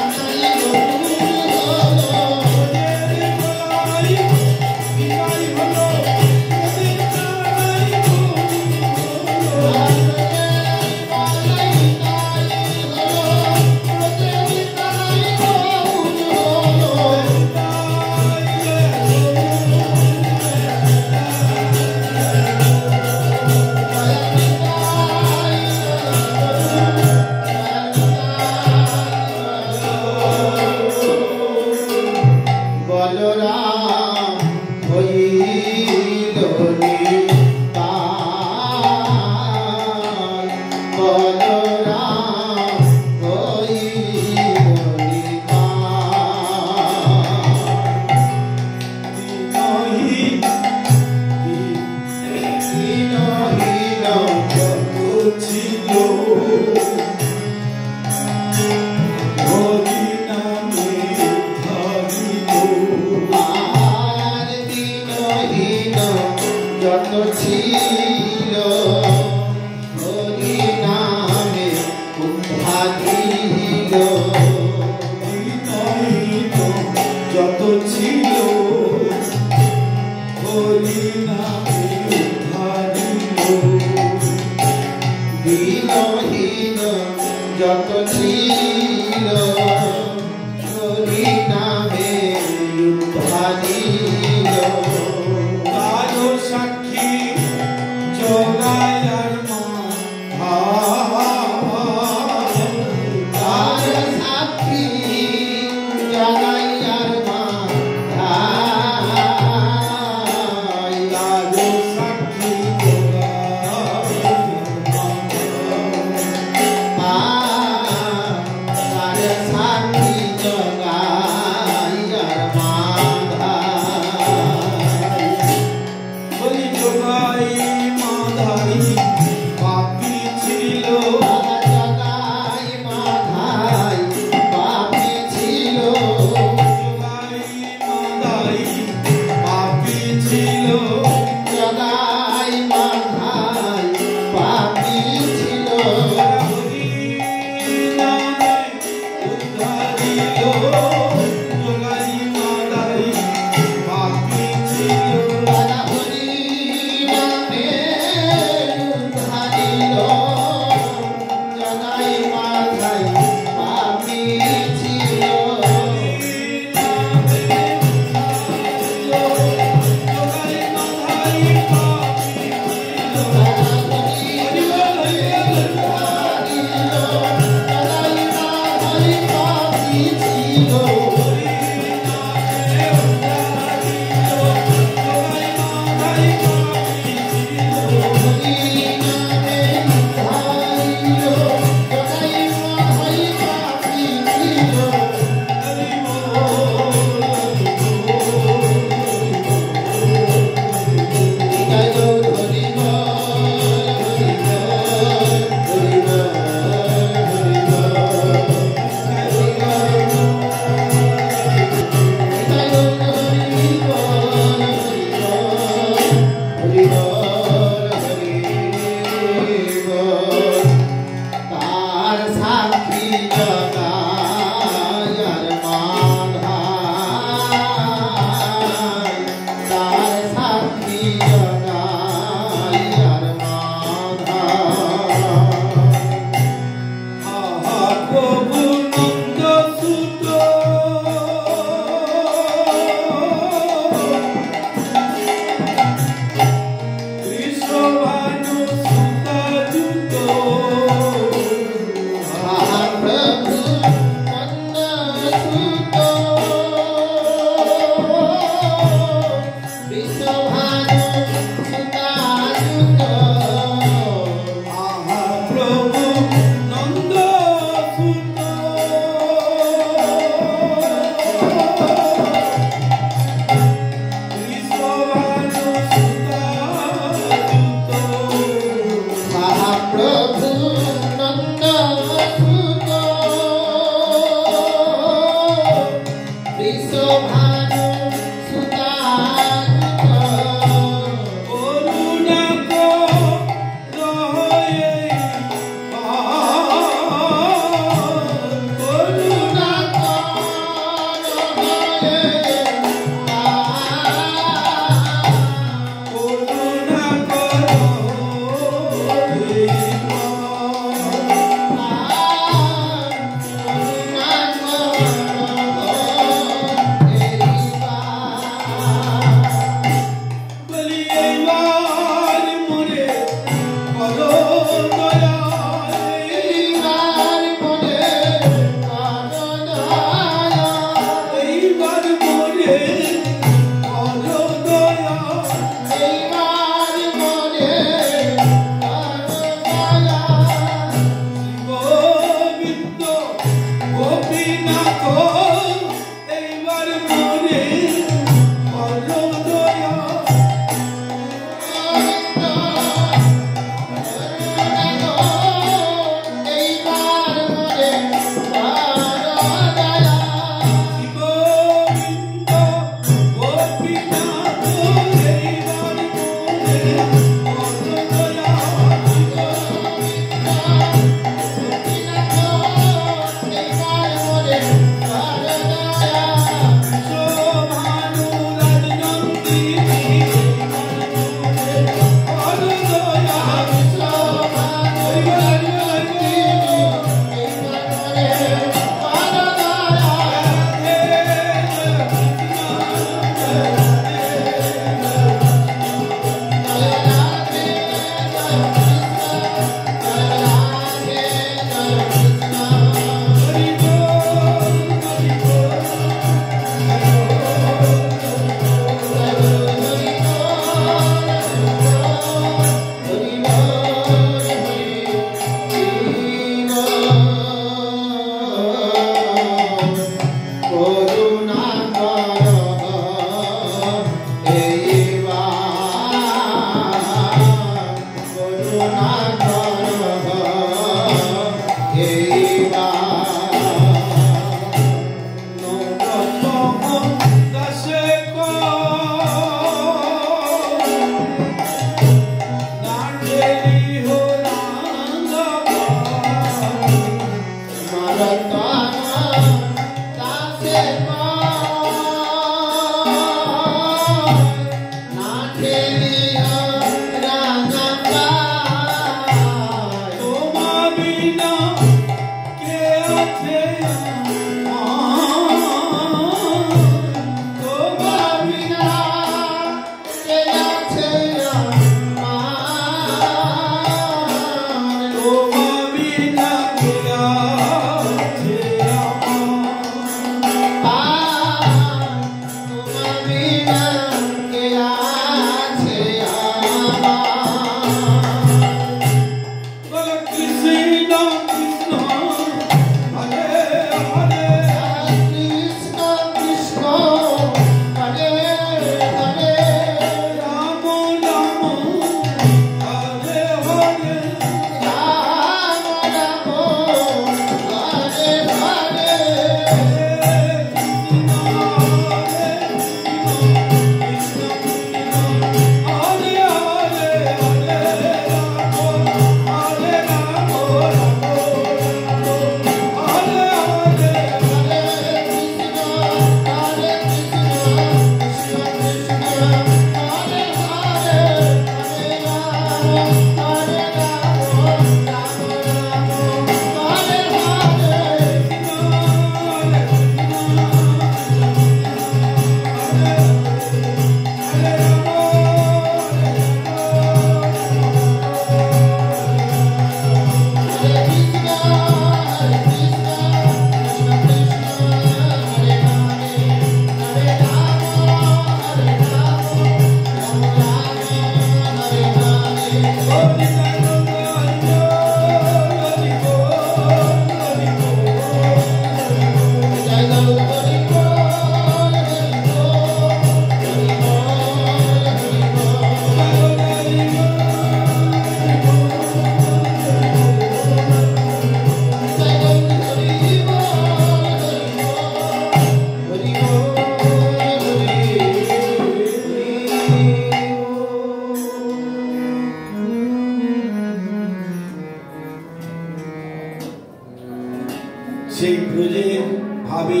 সেই ব্রজের ভাবে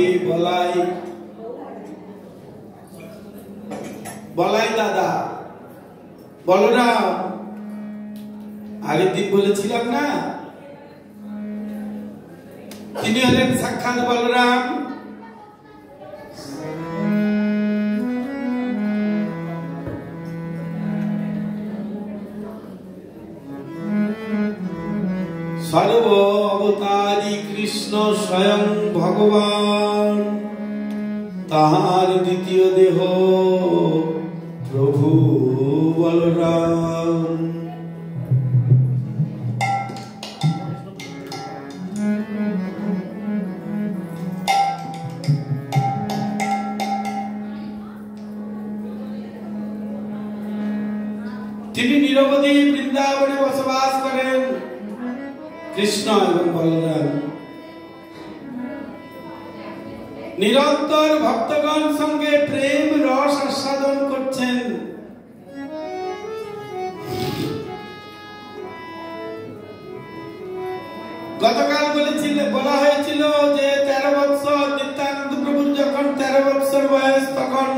বলাই দাদা বলরাম, আগের দিন বলেছিলাম না, তিনি হলেন সাক্ষাৎ বলরাম। সর্ব অবতারী কৃষ্ণ স্বয়ং ভগবান, তাহার দ্বিতীয় দেহ প্রভু বলরাম। তিনি নিরবধি বৃন্দাবনে বসবাস করেন, কৃষ্ণ এবং বলরাম নিরন্তর ভক্তগণ সঙ্গে প্রেম রস আস্বাদন করছেন। গতকাল বলা হয়েছিল যে 13 বৎসর নিত্যানন্দ প্রভুর যখন 13 বৎসর বয়স, তখন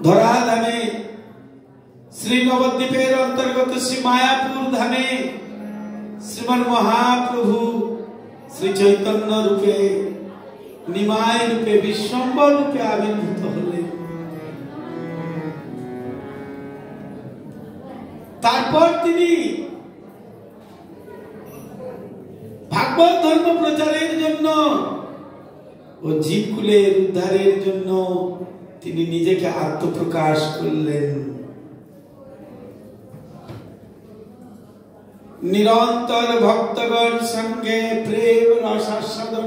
ধরাধামে শ্রী নবদ্বীপের অন্তর্গত শ্রী মায়াপুর ধামে শ্রীমান মহাপ্রভু শ্রী চৈতন্য রূপে, নিমায় রূপে, বিশ্বম্বর রূপে আবির্ভূত হলেন। তারপর তিনি ভাগবত ধর্ম প্রচারের জন্য ও জীবকুলের উদ্ধারের জন্য তিনি নিজেকে আত্মপ্রকাশ করলেন। নিরন্তর ভক্তগণ সঙ্গে প্রেম রস আস্বাদন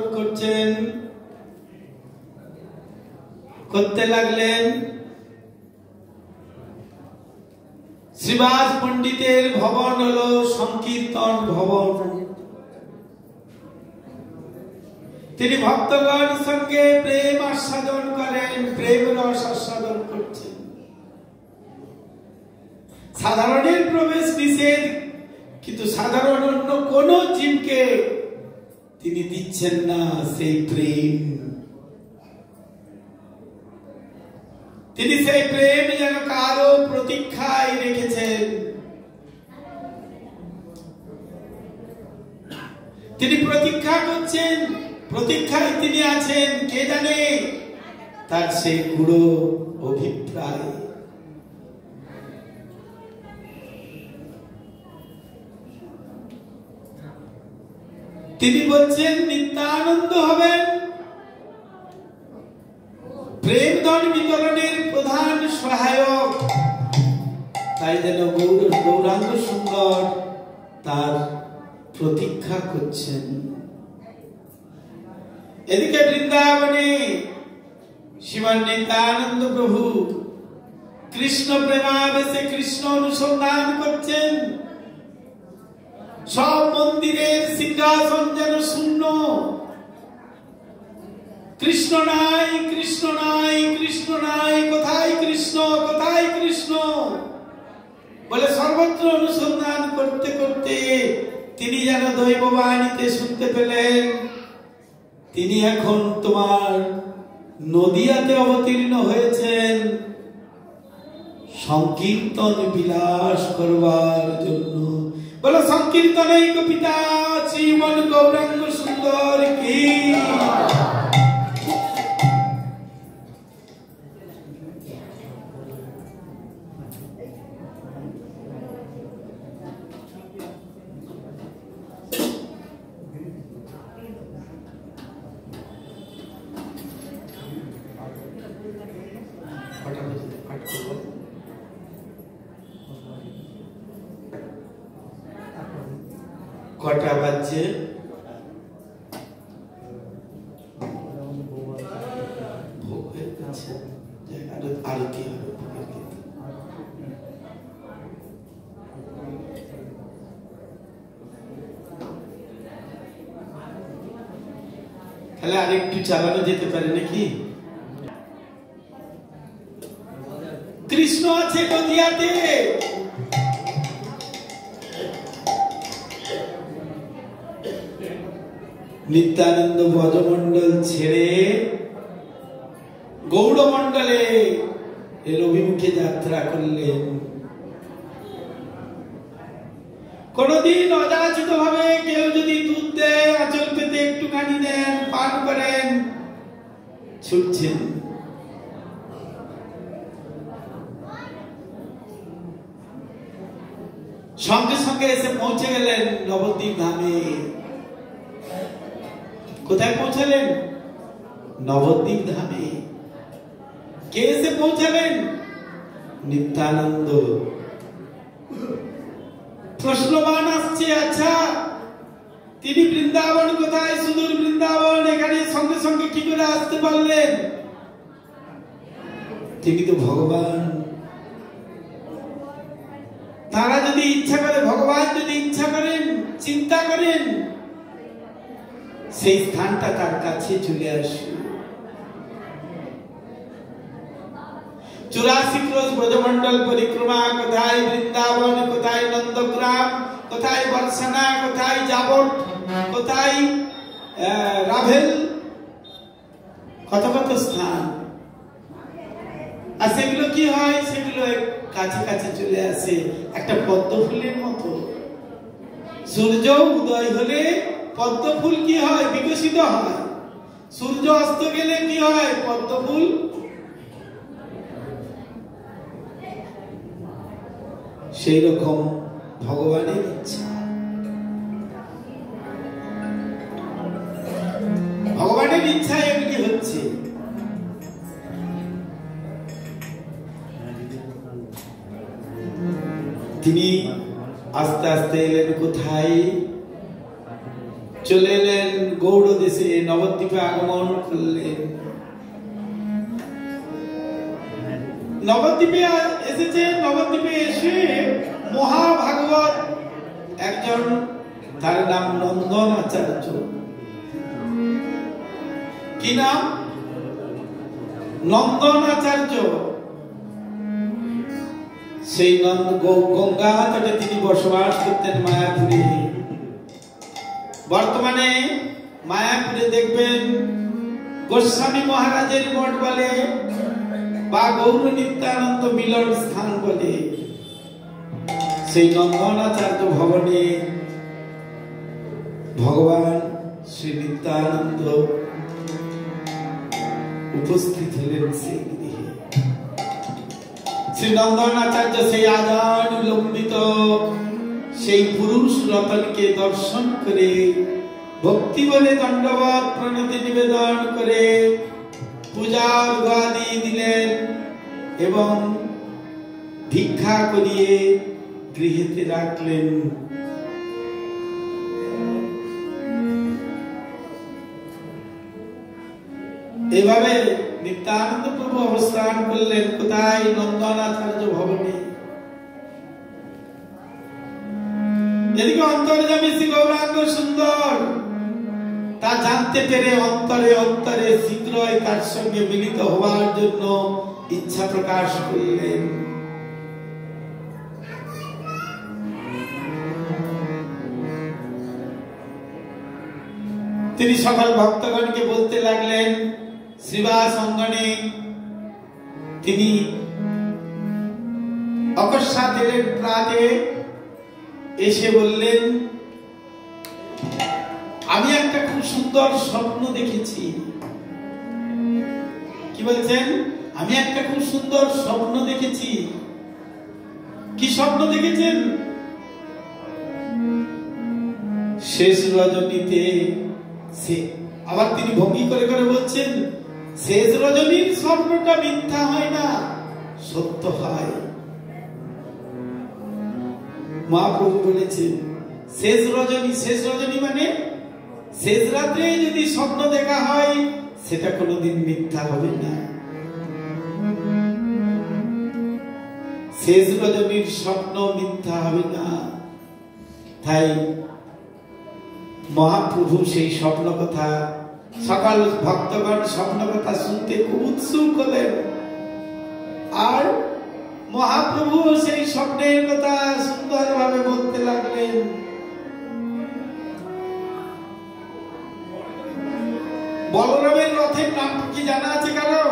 করতে লাগলেন। শ্রীবাস পণ্ডিতের ভবন হলো সংকীর্তন ভবন। তিনি ভক্তগণ সঙ্গে প্রেম আস্বাদন করেন, প্রেম রস আস্বাদন করছেন। সাধারণের প্রবেশ নিষেধ, কিন্তু সাধারণ অন্য কোন জীবকে তিনি দিচ্ছেন না সেই প্রেম। তিনি সেই প্রেম যেন কারো প্রতীক্ষায় রেখেছেন। তিনি প্রতীক্ষা করছেন, প্রতীক্ষায় তিনি আছেন। কে জানে তার সেই গুড়ো অভিপ্রায়। তিনি বলছেন নিত্যানন্দ হবেন প্রেম ধন বিতরণের প্রধান সহায়ক। তাই যেন গৌরাঙ্গ সুন্দর তার প্রতীক্ষা করছেন। এদিকে বৃন্দাবনে শ্রীমান নিত্যানন্দ প্রভু কৃষ্ণ প্রেমাবেশে কৃষ্ণ অনুসন্ধান করছেন। সব মন্দিরের সিংহাসন যেন শূন্য। কৃষ্ণ নাই, কৃষ্ণ নাই, কৃষ্ণ নাই, কোথায় কৃষ্ণ, কোথায় কৃষ্ণ বলে সর্বত্র অনুসন্ধান করতে করতে তিনি যেন দৈববাণীতে শুনতে পেলেন তিনি এখন তোমার নদিয়াতে অবতীর্ণ হয়েছেন সংকীর্তন বিলাস করবার জন্য। বলো সংকীর্তনেই পিতা শ্রীমন গৌরাঙ্গ সুন্দর কি। কটা বাজছে? আরতি হবে। তাহলে আরেকটু চালানো যেতে পারে নাকি? কৃষ্ণ আছে নদিয়াতে। নিত্যানন্দ ব্রজমণ্ডল ছেড়ে গৌড়মণ্ডলে এর অভিমুখে যাত্রা করলেন। কোনদিন অযাচিত ভাবে কেউ যদি দুধ দেয় আঁচল পেতে একটুখানি দেন, পান করেন, ছুটছেন। সঙ্গে সঙ্গে এসে পৌঁছে গেলেন নবদ্বীপ ধামে। কোথায় পৌঁছালেন? নবদ্বীপ ধামে। কে এসে পৌঁছালেন? নিত্যানন্দ। প্রশ্নবান আসছে, আচ্ছা তিনি বৃন্দাবন কোথায়? সুদূর বৃন্দাবন, এখানে সঙ্গে সঙ্গে কি করে আসতে পারলেন? তিনি তো ভগবান। তারা যদি ইচ্ছা করে, ভগবান যদি ইচ্ছা করেন, চিন্তা করেন, সেই স্থানটা তার কাছে চলে আসে। 84 ক্রোশ ব্রজমণ্ডল পরিক্রমা, কোথায় বৃন্দাবন, কোথায় নন্দগ্রাম, কোথায় বর্ষানা, কোথায় যাবট, কোথায় রাভেল, কত কত স্থান। আর সেগুলো কি হয়? সেগুলো কাছে কাছে চলে আসে, একটা পদ্ম ফুলের মতো। সূর্য উদয় হলে পদ্ম ফুল কি হয়? বিকশিত হয়। সূর্য অস্ত গেলে কি হয়? পদ্ম ফুল সেই রকম ভগবানের ইচ্ছা। ভগবানের ইচ্ছা এমনি হচ্ছে। তিনি আস্তে আস্তে এলেন কোথায়? চলে এলেন গৌড় দেশে, নবদ্বীপে আগমন করলেন। নবদ্বীপে এসেছে। নবদ্বীপে এসে মহাভাগবত একজন, তার নাম নন্দন আচার্য। কি নাম? নন্দন আচার্য। সেই গঙ্গা তটে তিনি বসবাস করতেন মায়াপুরে। বর্তমানে মায়াপুরে দেখবেন গোস্বামী মহারাজের মঠ বলে বা গৌর নিত্যানন্দ মিলন স্থান বলে। সেই নন্দনাচার্য ভবনে ভগবান শ্রী নিত্যানন্দ উপস্থিত হলেন সেই গৃহে। শ্রী নন্দনাচার্য সেই আজানুলম্বিত সেই পুরুষ রতনকে দর্শন করে ভক্তি বলে দণ্ডবত প্রণতি নিবেদন করে পূজার গাদি দিলেন এবং ভিক্ষা করিয়ে গৃহেতে রাখলেন। এভাবে নিত্যানন্দ প্রভু অবস্থান করলেন কোথায়? নন্দনাচার্য ভবনে। এদিকে অন্তর্যামী শ্রী গৌরাঙ্গ সুন্দর তা জানতে পেরে অন্তরে অন্তরে শীঘ্রই তার সঙ্গে মিলিত হওয়ার জন্য ইচ্ছা প্রকাশ করলেন। তিনি সকল ভক্তগণকে বলতে লাগলেন, শ্রীবাস অঙ্গনে তিনি অকস্মাৎ এলেন প্রাতে, এসে বললেন, আমি একটা খুব সুন্দর স্বপ্ন দেখেছি। কি বলছেন? আমি একটা খুব সুন্দর স্বপ্ন দেখেছি। কি স্বপ্ন দেখেছেন? শেষ রজনীতে আবার তিনি ভঙ্গি করে করে বলছেন, শেষ রজনীর স্বপ্নটা মিথ্যা হয় না, সত্য হয়। মহাপ্রভু বলেছেন শেষ রজনী মানে শেষ রাত্রে যদি স্বপ্ন দেখা হয় সেটা কোনোদিন মিথ্যা হবে না। শেষ রজনীর স্বপ্ন মিথ্যা হবে না। তাই মহাপ্রভু সেই স্বপ্ন কথা, সকল ভক্তগণ স্বপ্ন কথা শুনতে খুব উৎসুক হলেন। আর মহাপ্রভু সেই স্বপ্নের কথা সুন্দরভাবে বলতে লাগলেন। বলরামের রথের নাম কি জানা আছে কারো?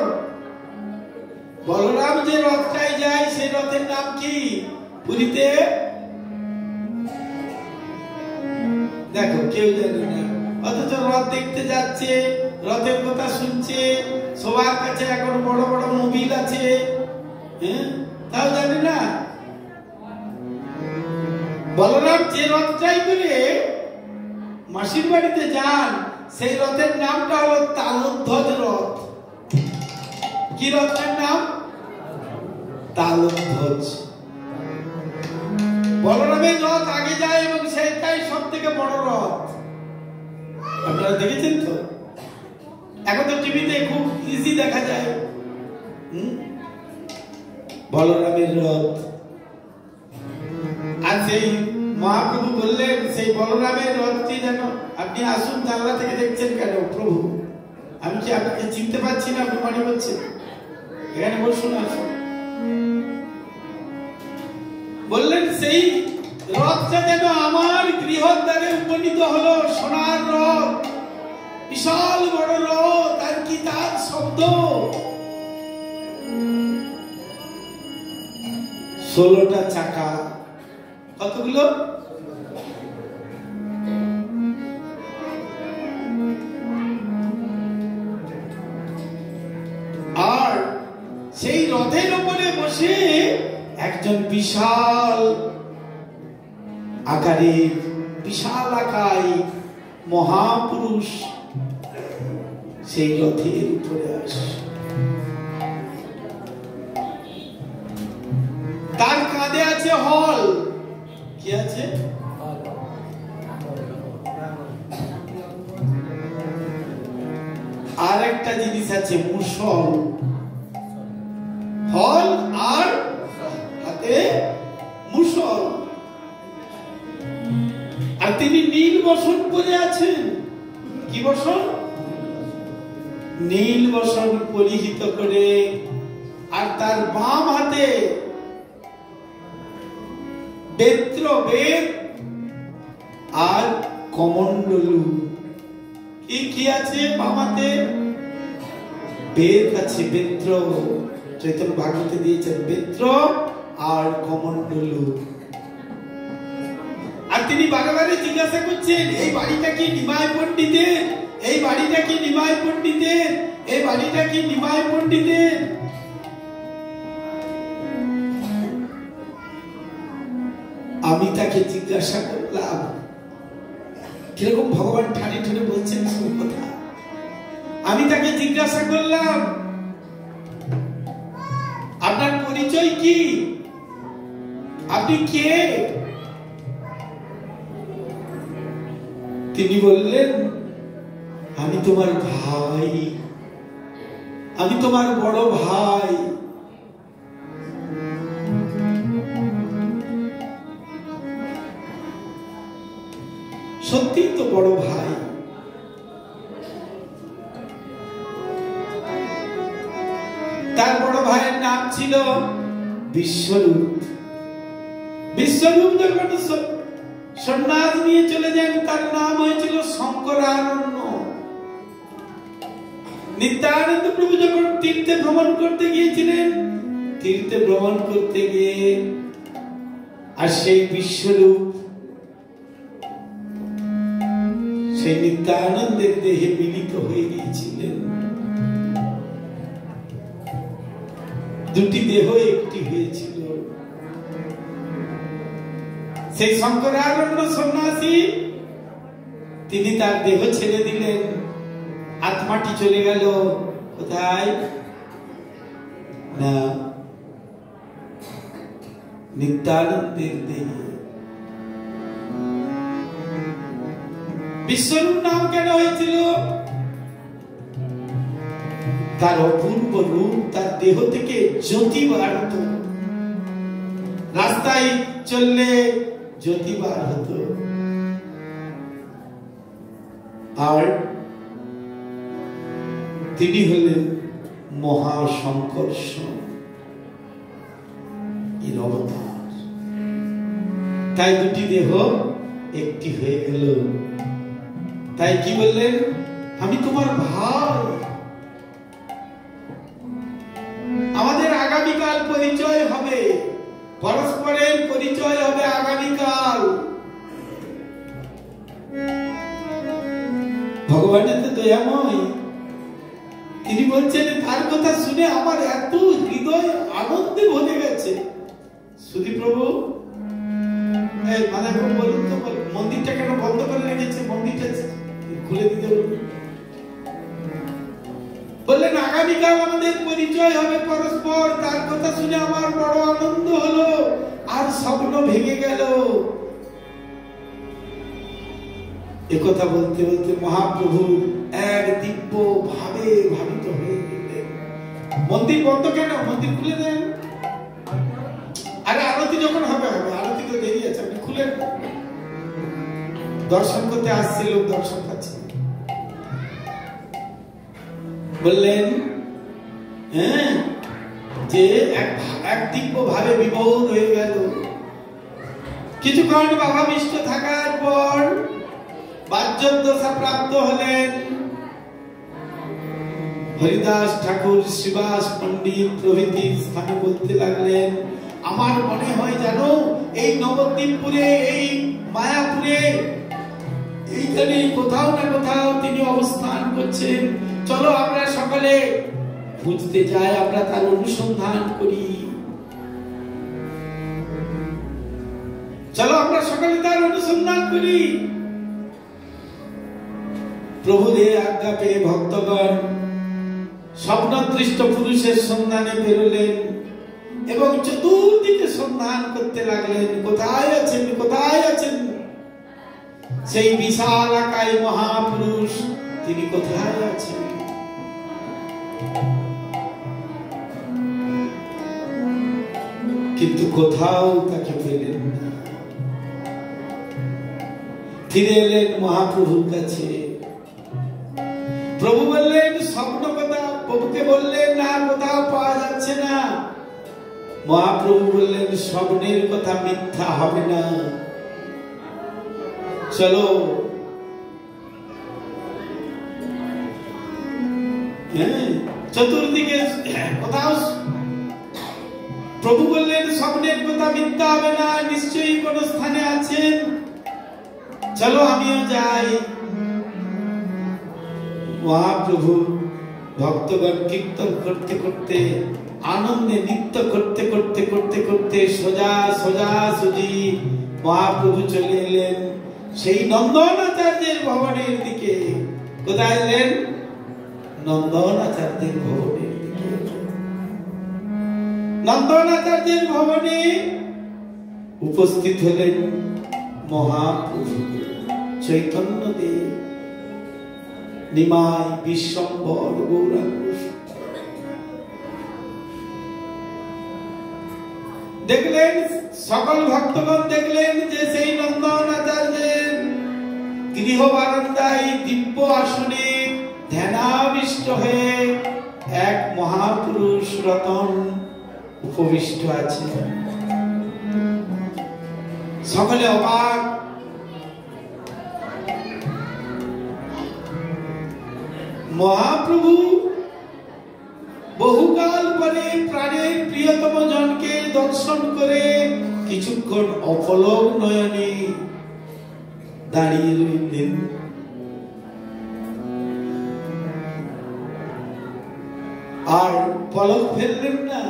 বলরাম যে রথটায় যায় সেই রথের নাম কি পুরীতে? দেখো কেউ জানে না, অথচ রথ দেখতে যাচ্ছে, রথের কথা শুনছে, সবার কাছে এখন বড় বড় মোবিল আছে, তাও জানে না। বলরাম যে রথটাই করে মাসির বাড়িতে যান সেই রথের নামটা হলো তালধ্বজ রথ। কি রথের নাম? তালধ্বজ। বলরামের রথ আগে যায় এবং সেটাই সব থেকে বড় রথ। আপনারা দেখেছেন তো? এখন তো টিভিতে খুব ইজি দেখা যায়। বলরামের রথ। আর সেই মহাপ্রভু বললেন সেই বলরামের রথটি যেন আপনি আসুন, জানলা থেকে দেখছেন কেন প্রভু? আমি কি আপনাকে চিনতে পারছি না? আপনি মনে করছেন এখানে বসুন, আসুন। বললেন সেই রথটা যেন আমার গৃহদ্বারে উপনীত হলো, সোনার রথ, বিশাল বড় রথ। আর কি তার শব্দ! 16টা চাকা। কতগুলো? আর সেই রথের উপরে বসে একজন বিশাল আকারের, বিশাল আকায় মহাপুরুষ সেই রথের উপরে আসে। তার কাঁধে আছে হল। কি আছে? আর একটা জিনিস আছে, মুষল। হল আর হাতে মুষল। আর তিনি নীল বসন পরে আছেন। কি বসন? নীল বসন পরিহিত করে, আর তার বাম হাতে বেত্র, বেদ আর কমণ্ডলু। কি আছে বাম হাতে? বেদ আছে, বেত্র। চৈতন্য ভাগবতে দিয়েছেন বেত্র আর কমণ্ডলু। আর তিনি বারে বারে জিজ্ঞাসা করছেন, এই বাড়িটা কি নিমাই পণ্ডিতের? এই বাড়িটা কি নিমাই পণ্ডিতের? এই বাড়িটা কি নিমাই পণ্ডিতের? আমি তাকে জিজ্ঞাসা করলাম, কিরকম ভগবান ঠানে ঠানে বলছেন সব কথা। আমি তাকে জিজ্ঞাসা করলাম, আপনার পরিচয় কি? আপনি কে? তিনি বললেন, আমি তোমার ভাই, আমি তোমার বড় ভাই। সত্যি তো বড় ভাই। তার বড় ভাইয়ের নাম ছিল বিশ্বরূপ। বিশ্বরূপ যখন সন্ন্যাস নিয়ে চলে যান, তার নাম হয়েছিল শঙ্করারণ্য। নিত্যানন্দ প্রভু যখন তীর্থে ভ্রমণ করতে গিয়েছিলেন, তীর্থে ভ্রমণ করতে গিয়ে আর সেই বিশ্বরূপ সেই নিত্যানন্দের দেহে মিলিত হয়ে গিয়েছিলেন। দুটি দেহ একটি হয়েছিল। সেই শঙ্করারণ্য সন্ন্যাসী তিনি তার দেহ ছেড়ে দিলেন, আত্মাটি চলে গেল কোথায়? না, নিত্যানন্দের দেহে। বিশ্বরূপ নাম কেন হয়েছিল? তার অপূর্ব রূপ, তার দেহ থেকে জ্যোতি বার হতো। রাস্তায় চললে জ্যোতি বার হতো। আর তিনি হলেন মহাশঙ্কর্ষণ এর অবতার। তাই দুটি দেহ একটি হয়ে গেল। তাই কি বললেন? আমি তোমার ভাই। আমাদের আগামীকাল পরিচয় হবে, পরস্পরের পরিচয় হবে আগামীকাল। ভগবান এত দয়াময়, তিনি বলছেন, তার কথা শুনে আমার এত হৃদয় আনন্দে ভরে গেছে। সুধী প্রভু, বলুন তো, মন্দিরটা কেন বন্ধ করে রেখেছে? মন্দিরটা খুলে দিতে বললেন, আগামীকাল আমাদের পরিচয় হবে পরস্পর। তার কথা শুনে আমার বড় আনন্দ হলো, আর স্বপ্ন ভেঙে গেল। একথা বলতে বলতে মহাপ্রভু এক দিব্য ভাবে ভাবিত হয়ে গেলেন। মন্দির বন্ধ কেন? মন্দির খুলে দেন। আরে আরতি যখন হবে হবে, আরতি তো দেরি আছে, আপনি খুলেন। দর্শন করতে আসছে লোক, দর্শন পাচ্ছে। বললেন, হ্যাঁ, যে এক দিব্য ভাবে বিবোধ হয়ে গেল। কিছুক্ষণ ভাবাবিষ্ট থাকার পর বাহ্যদশা প্রাপ্ত হলেন। হরিদাস ঠাকুর, শ্রীবাস পণ্ডিত প্রভৃতি স্থানে বলতে লাগলেন, আমার মনে হয় জানো, এই নবদ্বীপপুরে, এই মায়াপুরে, এইখানে কোথাও না কোথাও তিনি অবস্থান করছেন। চলো আমরা সকালে খুঁজতে যাই, আমরা তার অনুসন্ধান করি। চলো আমরা সকালে তার অনুসন্ধান করি। প্রভুদের আজ্ঞা পেয়ে ভক্তগণ স্বপ্নদৃষ্ট পুরুষের সন্ধানে বেরোলেন এবং চতুর্দিকে সন্ধান করতে লাগলেন, কোথায় আছেন, কোথায় আছেন সেই বিশাল আকায় মহাপুরুষ, তিনি কোথায় আছেন? কিন্তু কোথাও তাকে পেলেন না। ফিরে এলেন মহাপ্রভুর কাছে। প্রভু বললেন, স্বপ্ন কথা প্রভুকে বললেন, না কোথাও পাওয়া যাচ্ছে না। মহাপ্রভু বললেন, স্বপ্নের কথা মিথ্যা হবে না, চলো। চতুর্দিকে কোথাও প্রভু বললেন, স্বপ্নের কথা মিথ্যা হবে না, নিশ্চয়ই কোন স্থানে আছেন। চলো আমিও যাই। মহাপ্রভু ভক্তগণ কীর্তন করতে করতে, আনন্দে নৃত্য করতে করতে করতে করতে সোজাসুজি মহাপ্রভু চলে এলেন সেই নন্দনাচার্যের ভবনের দিকে। কোথায় এলেন? নন্দনাচার্যের ভবনের দিকে। নন্দনাচার্যের ভবনে উপস্থিত হলেন মহাপ্রভু চৈতন্যদেব, নিমাই বিশ্বম্বর গৌরাঙ্গ। দেখলেন সকল ভক্তগণ, দেখলেন যে সেই নন্দনাচার্যের গৃহ বারান্দায় দিব্য আসনে ধ্যানাবিষ্ট হয়ে এক মহাপুরুষ রতন উপবিষ্ট আছে। সকলে অবাক। মহাপ্রভু বহুকাল পরে প্রাণের প্রিয়তম জনকে দর্শন করে কিছুক্ষণ অপলক নয়নে দাঁড়িয়ে রইলেন। আর পলক ফেললেন না।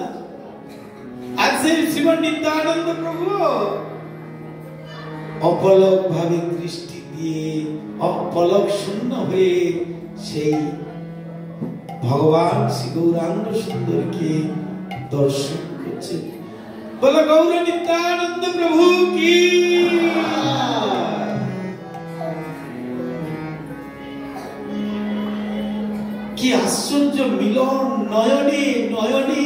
আর সেই শ্রীমন নিত্যানন্দ প্রভু অপলক ভাবে দৃষ্টি দিয়ে অপলক শূন্য হয়ে সেই ভগবান শ্রী গৌরাঙ্গ সুন্দরকে দর্শন করছে। বলো গৌর নিত্যানন্দ প্রভু কি। কি আশ্চর্য মিলন নয়নে নয়নে,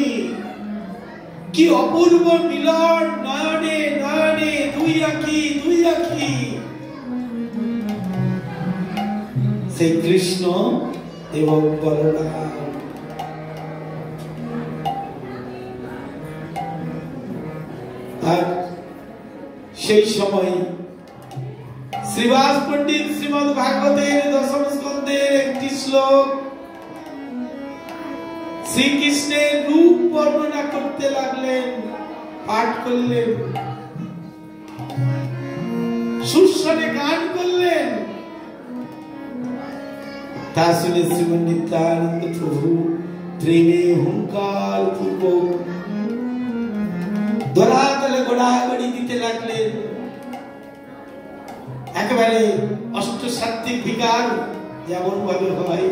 কি অপূর্ব মিলন নয়নে নয়নে, দুই আঁখি দুই আঁখি। সেই কৃষ্ণ এবং বলরাম। আর সেই সময় শ্রীবাস পণ্ডিত শ্রীমদ ভাগবতের দশম স্কন্ধের একটি শ্লোক শ্রীকৃষ্ণের রূপ বর্ণনা করতে লাগলেন, পাঠ করলেন, সুস্বরে গান করলেন। তা শুনে শ্রীমন নিত্যানন্দ প্রভু প্রেমে হুঙ্কার পূর্বক ধরাতলে গোড়াগড়ি দিতে লাগলেন। একেবারে অষ্টসাত্ত্বিক বিকার যেমন ভাবে হয়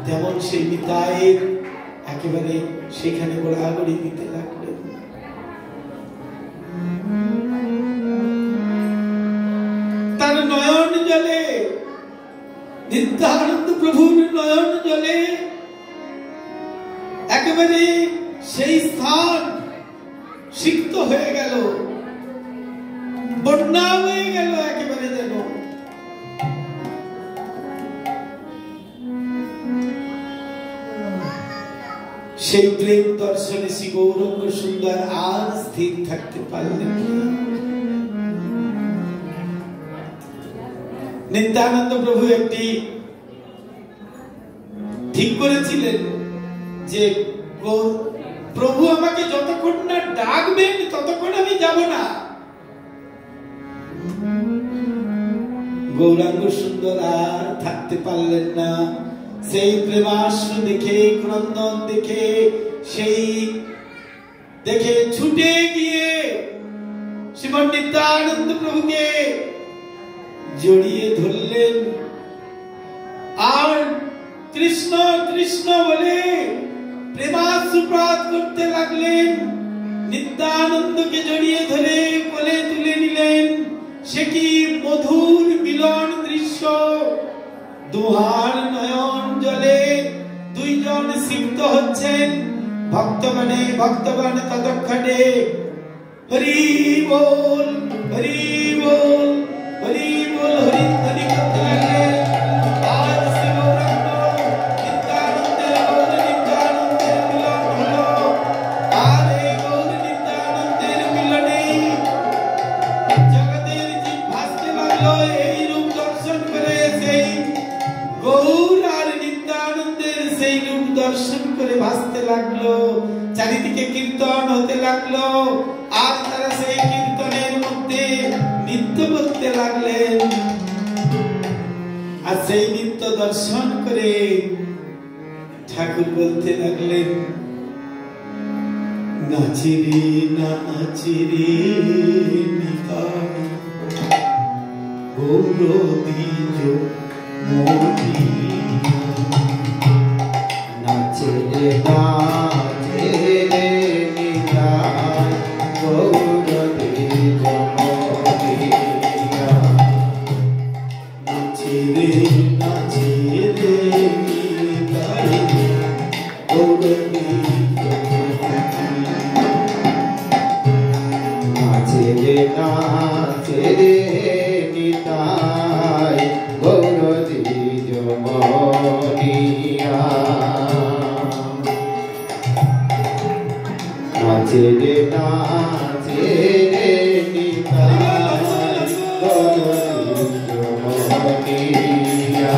তেমন সেই নিতায়ের একেবারে সেখানে গোড়াগড়ি দিতে লাগলেন। তার নয়ন জলে, নিত্যানন্দ প্রভুর নয়ন জলে একেবারে সেই স্থান সিক্ত হয়ে গেল, বন্যা হয়ে গেল একেবারে যেন। সেই প্রেম দর্শনে শ্রী গৌরাঙ্গ সুন্দর আর স্থির থাকতে পারলেন। নিত্যানন্দ প্রভু একটি ঠিক করেছিলেন যে প্রভু আমাকে যতক্ষণ না ডাকবেন ততক্ষণ আমি যাব না। গৌরাঙ্গ সুন্দর আর থাকতে পারলেন না। সেই প্রেমাশ্র দেখে, ক্রন্দন দেখে, সেই দেখে ছুটে গিয়ে শ্রীমন নিত্যানন্দ প্রভুকে জড়িয়ে ধরলেন আর কৃষ্ণ কৃষ্ণ বলে প্রেমাশ্রুপাত করতে লাগলেন। নিত্যানন্দকে জড়িয়ে ধরে কোলে তুলে নিলেন। সে কি মধুর মিলন দৃশ্য! দুহার নয়ন জলে দুইজন সিক্ত হচ্ছেন। ভক্তগণ ততক্ষণে হরি বল হরি বল হরি বল হরি ধ্বনি করতে লাগলেন। আর শ্রী গৌরাঙ্গ নিত্যানন্দের গৌর নিত্যানন্দের মিলন হলো। আর এই গৌর নিত্যানন্দের মিলনে জগতের জীব ভাসতে লাগলো। এই রূপ দর্শন করে সেই গৌর আর নিত্যানন্দের সেই রূপ দর্শন করে ভাসতে লাগলো। চারিদিকে কীর্তন হতে লাগলো আর তারা সেই কীর্তনের মধ্যে নৃত্য করতে লাগলেন। আর সেই নিত্য দর্শন করে ঠাকুর বলতে লাগলেন, নাচিরে নাচিরে নিতাই গৌর দ্বিজ মনিয়া। নাচিরে নাচিরে নিতাই গৌর দ্বিজ মনিয়া। নাচিরে নাচিরে নিতাই গৌর দ্বিজ মনিয়া। নাচিরে নাচিরে নিতাই গৌর দ্বিজ মনিয়া। নাচিরে নাচিরে নিতাই গৌর দ্বিজ মনিয়া।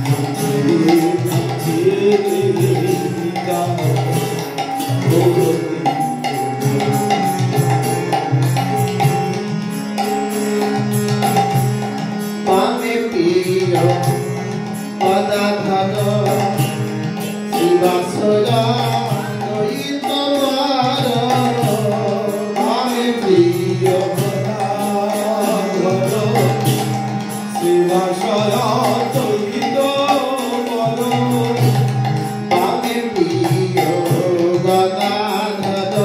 নাচিরে নাচিরে নিতাই গৌর পামে প্রিয় পদাধন শিবাসরা দৈতবার। পামে প্রিয় পদাধন শিবাসরা দৈতবার। পামে প্রিয় গদাধর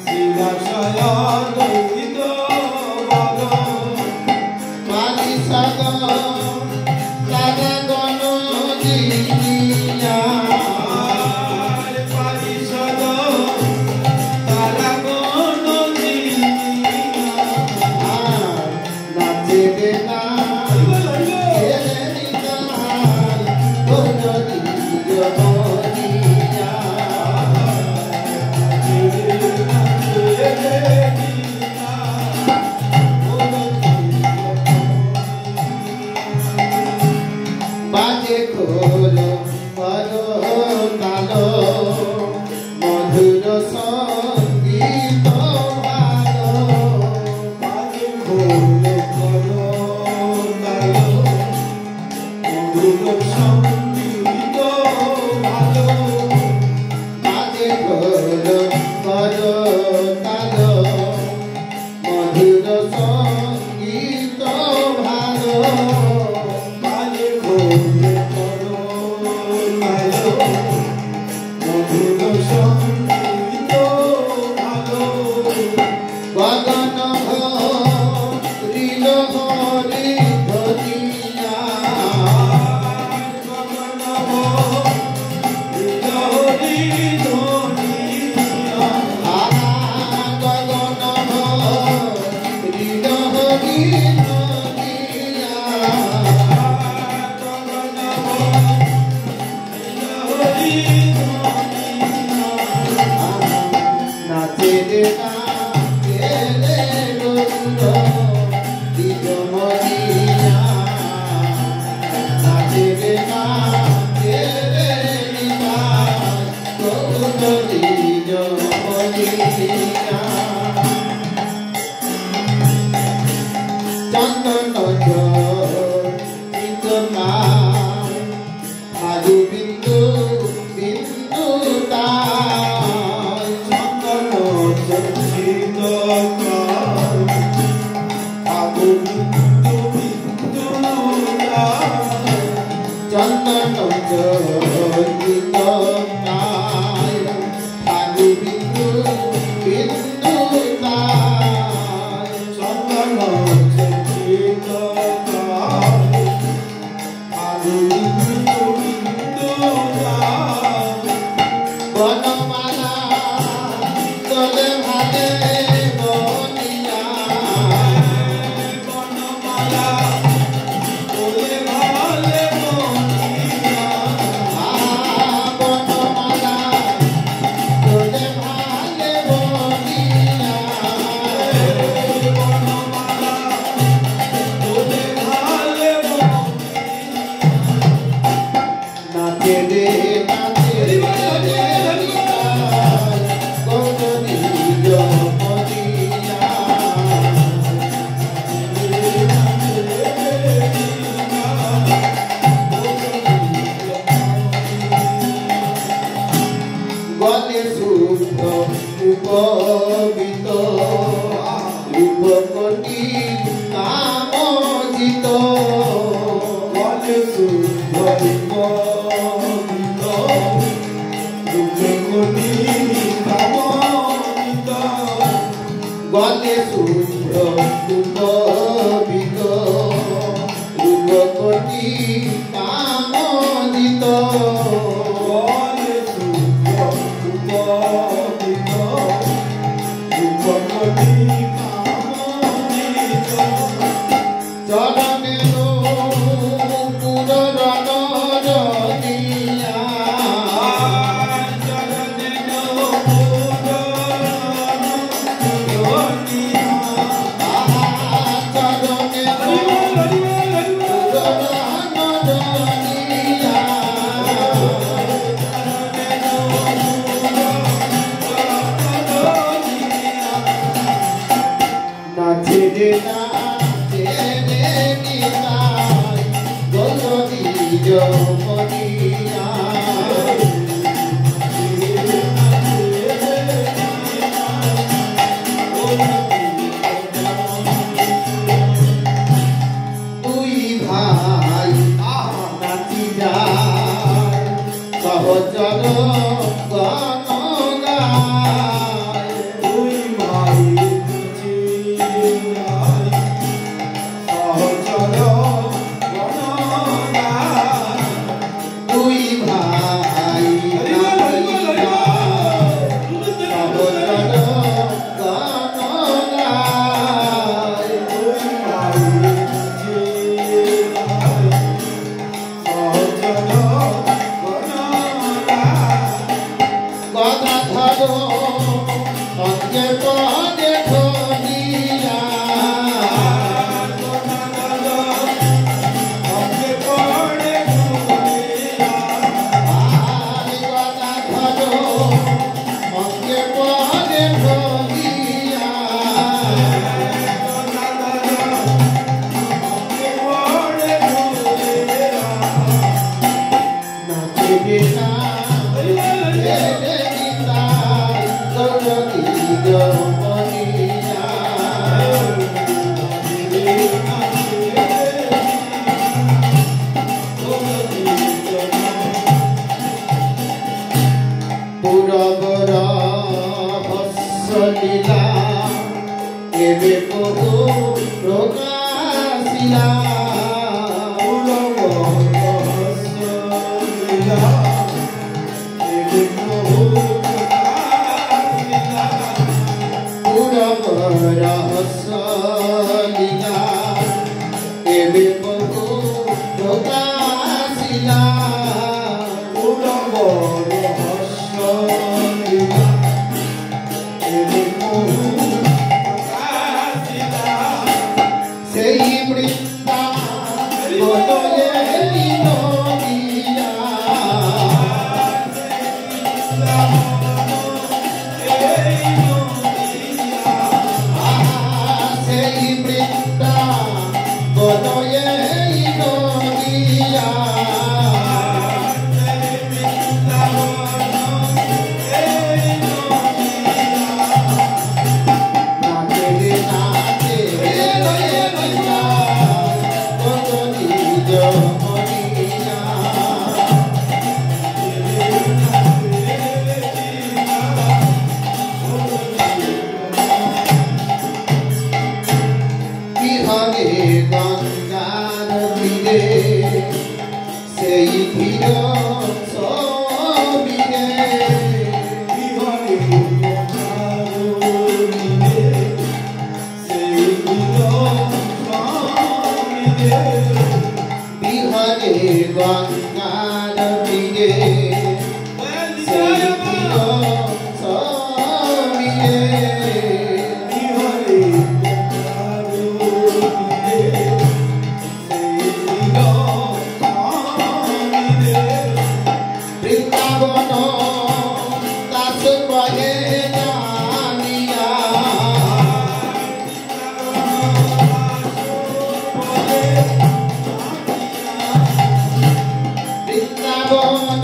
শিবাসরা দৈতবার। বাজে খোলো পরো কালো মধুর সঙ্গীত ভালো। বাজে খোলো পরো কালো মধুর সঙ্গীত ভালো। বাজে খোলো পরো কালো মধুর সঙ্গীত ভালো। বদন হরিল হরি ধরিয়া। বদন হরিল হরি ধরিয়া। বদন হরিল হরি ধরিয়া। বদন হরিল হরি ধরিয়া। নাচিরে নাচিরে গৌর দ্বিজ মনিয়া। নাচিরে নাচিরে নিতাই গৌর দ্বিজ মনিয়া। চন্দন চিতনা আদু বিন্দু বিন্দু তাই। চন্দন আদু বিন্দু বিন্দু তাই। চন্দন চিতনায় আদু বিন্দু বিন্দু তাই। চন্দন চিতনায় আদু বিন্দু বিন্দু তাই। বনমালা তোলে ভালে বনিয়া। বনমালা তোলে ভালে বনিয়া। বনমালা তোলে ভালে বনিয়া। বনমালা তোলে ভালে বনিয়া। নাচে রে নাচে গলে শুদ্ধ উপবিত রূপকটি কামজিত গলে শুদ্ধ উপবিত রূপকটি কামজিত গলে শুদ্ধ উপবিত রূপকটি কামজিত গলে শুদ্ধ উপবিত রূপকটি কামজিত চরণে পুররণ রতিয়া তুই ভাই নাচি যায় সহচর গণ গায় তুই ভাই সহচর গণগায় তুই ভাই নাচি যায় সহচর গণ গায় তুই ভাই সহচর গণগায় কথা ধরো সঙ্গে পদে ধরিয়া কথা ধরো সঙ্গে পদে ধরিয়া নাচবে না পুরবর ভস্বলীলা এবে প্রভু প্রকাশিলা পুরবর ভস্বলীলা এবে প্রভু প্রকাশিলা সেই বৃন্দা বদলে নদিয়া সেই বৃন্দা বদলে নদিয়া নাচে নাচে লইয়া কত নিজ মনিয়া বিহনে গঙ্গার তীরে সেই ধীর সবিরে বিহনে গঙ্গার তীরে সেই ধীর সবিরে বৃন্দাবন দাস কহে জানিয়া Vrindavan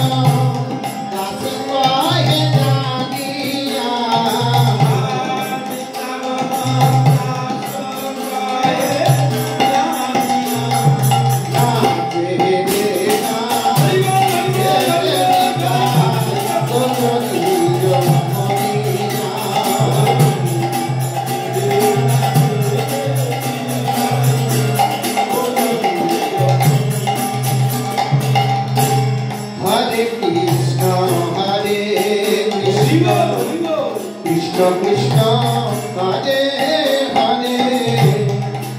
Krishna Krishna Hare Hare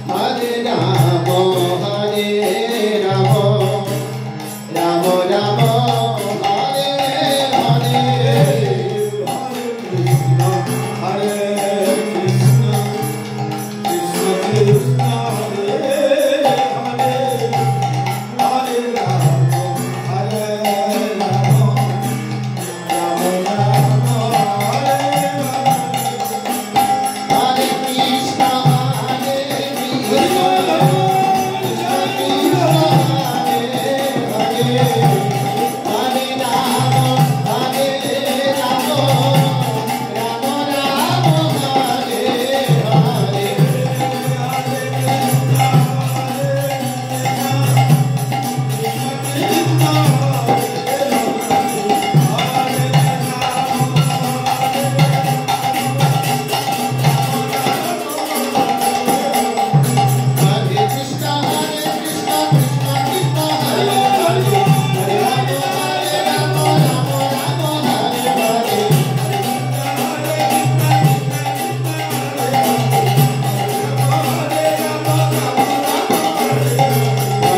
Hare Rama Hare Rama Rama Rama Hare Hare Hare Krishna Hare Krishna Krishna Krishna Hare Hare Hare Rama Hare Rama Rama Rama Hare Krishna Hare Krishna Krishna Hare Hare Hare Rama Hare Rama Rama Rama Hare Hare Hare Krishna Hare Krishna Krishna Krishna Hare Hare Hare Rama Rama Rama Hare Hare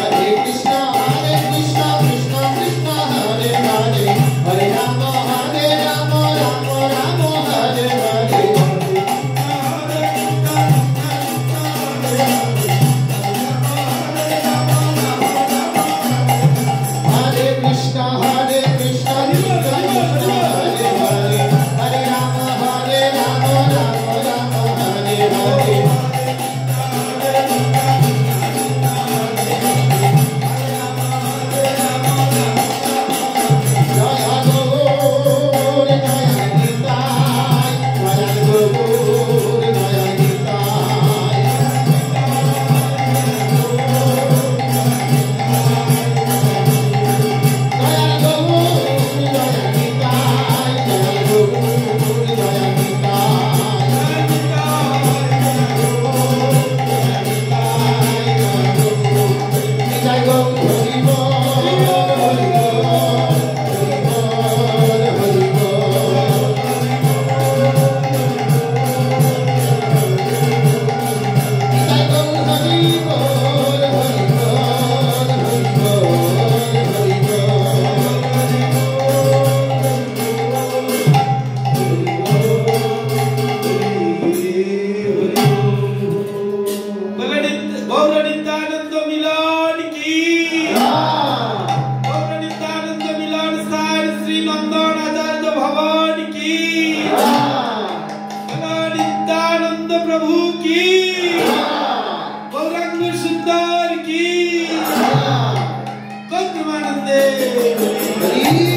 Hare Krishna Hare Krishna Krishna Krishna Hare Hare Hare Rama Rama Rama Hare Hare Hare Krishna Hare Krishna Krishna Krishna Hare Hare Hare Rama Rama Rama Hare Hare Jaya Gaur Jaya Nitai Jaya Gaur Jaya Nitai Jaya Gaur Jaya Nitai Jaya Gaur Jaya Nitai Jai Gaur Hari Bol Hari Bol Hari Bol Jai Gaur Hari Bol Hari Bol Hari Bol गौरनित्यानंद मिलन की गौरनित्यानंद मिलन सार श्री नंदन आचार्य भवन की गौरनित्यानंद प्रभु की गौरांग सुंदर की गौतमानंदे Hari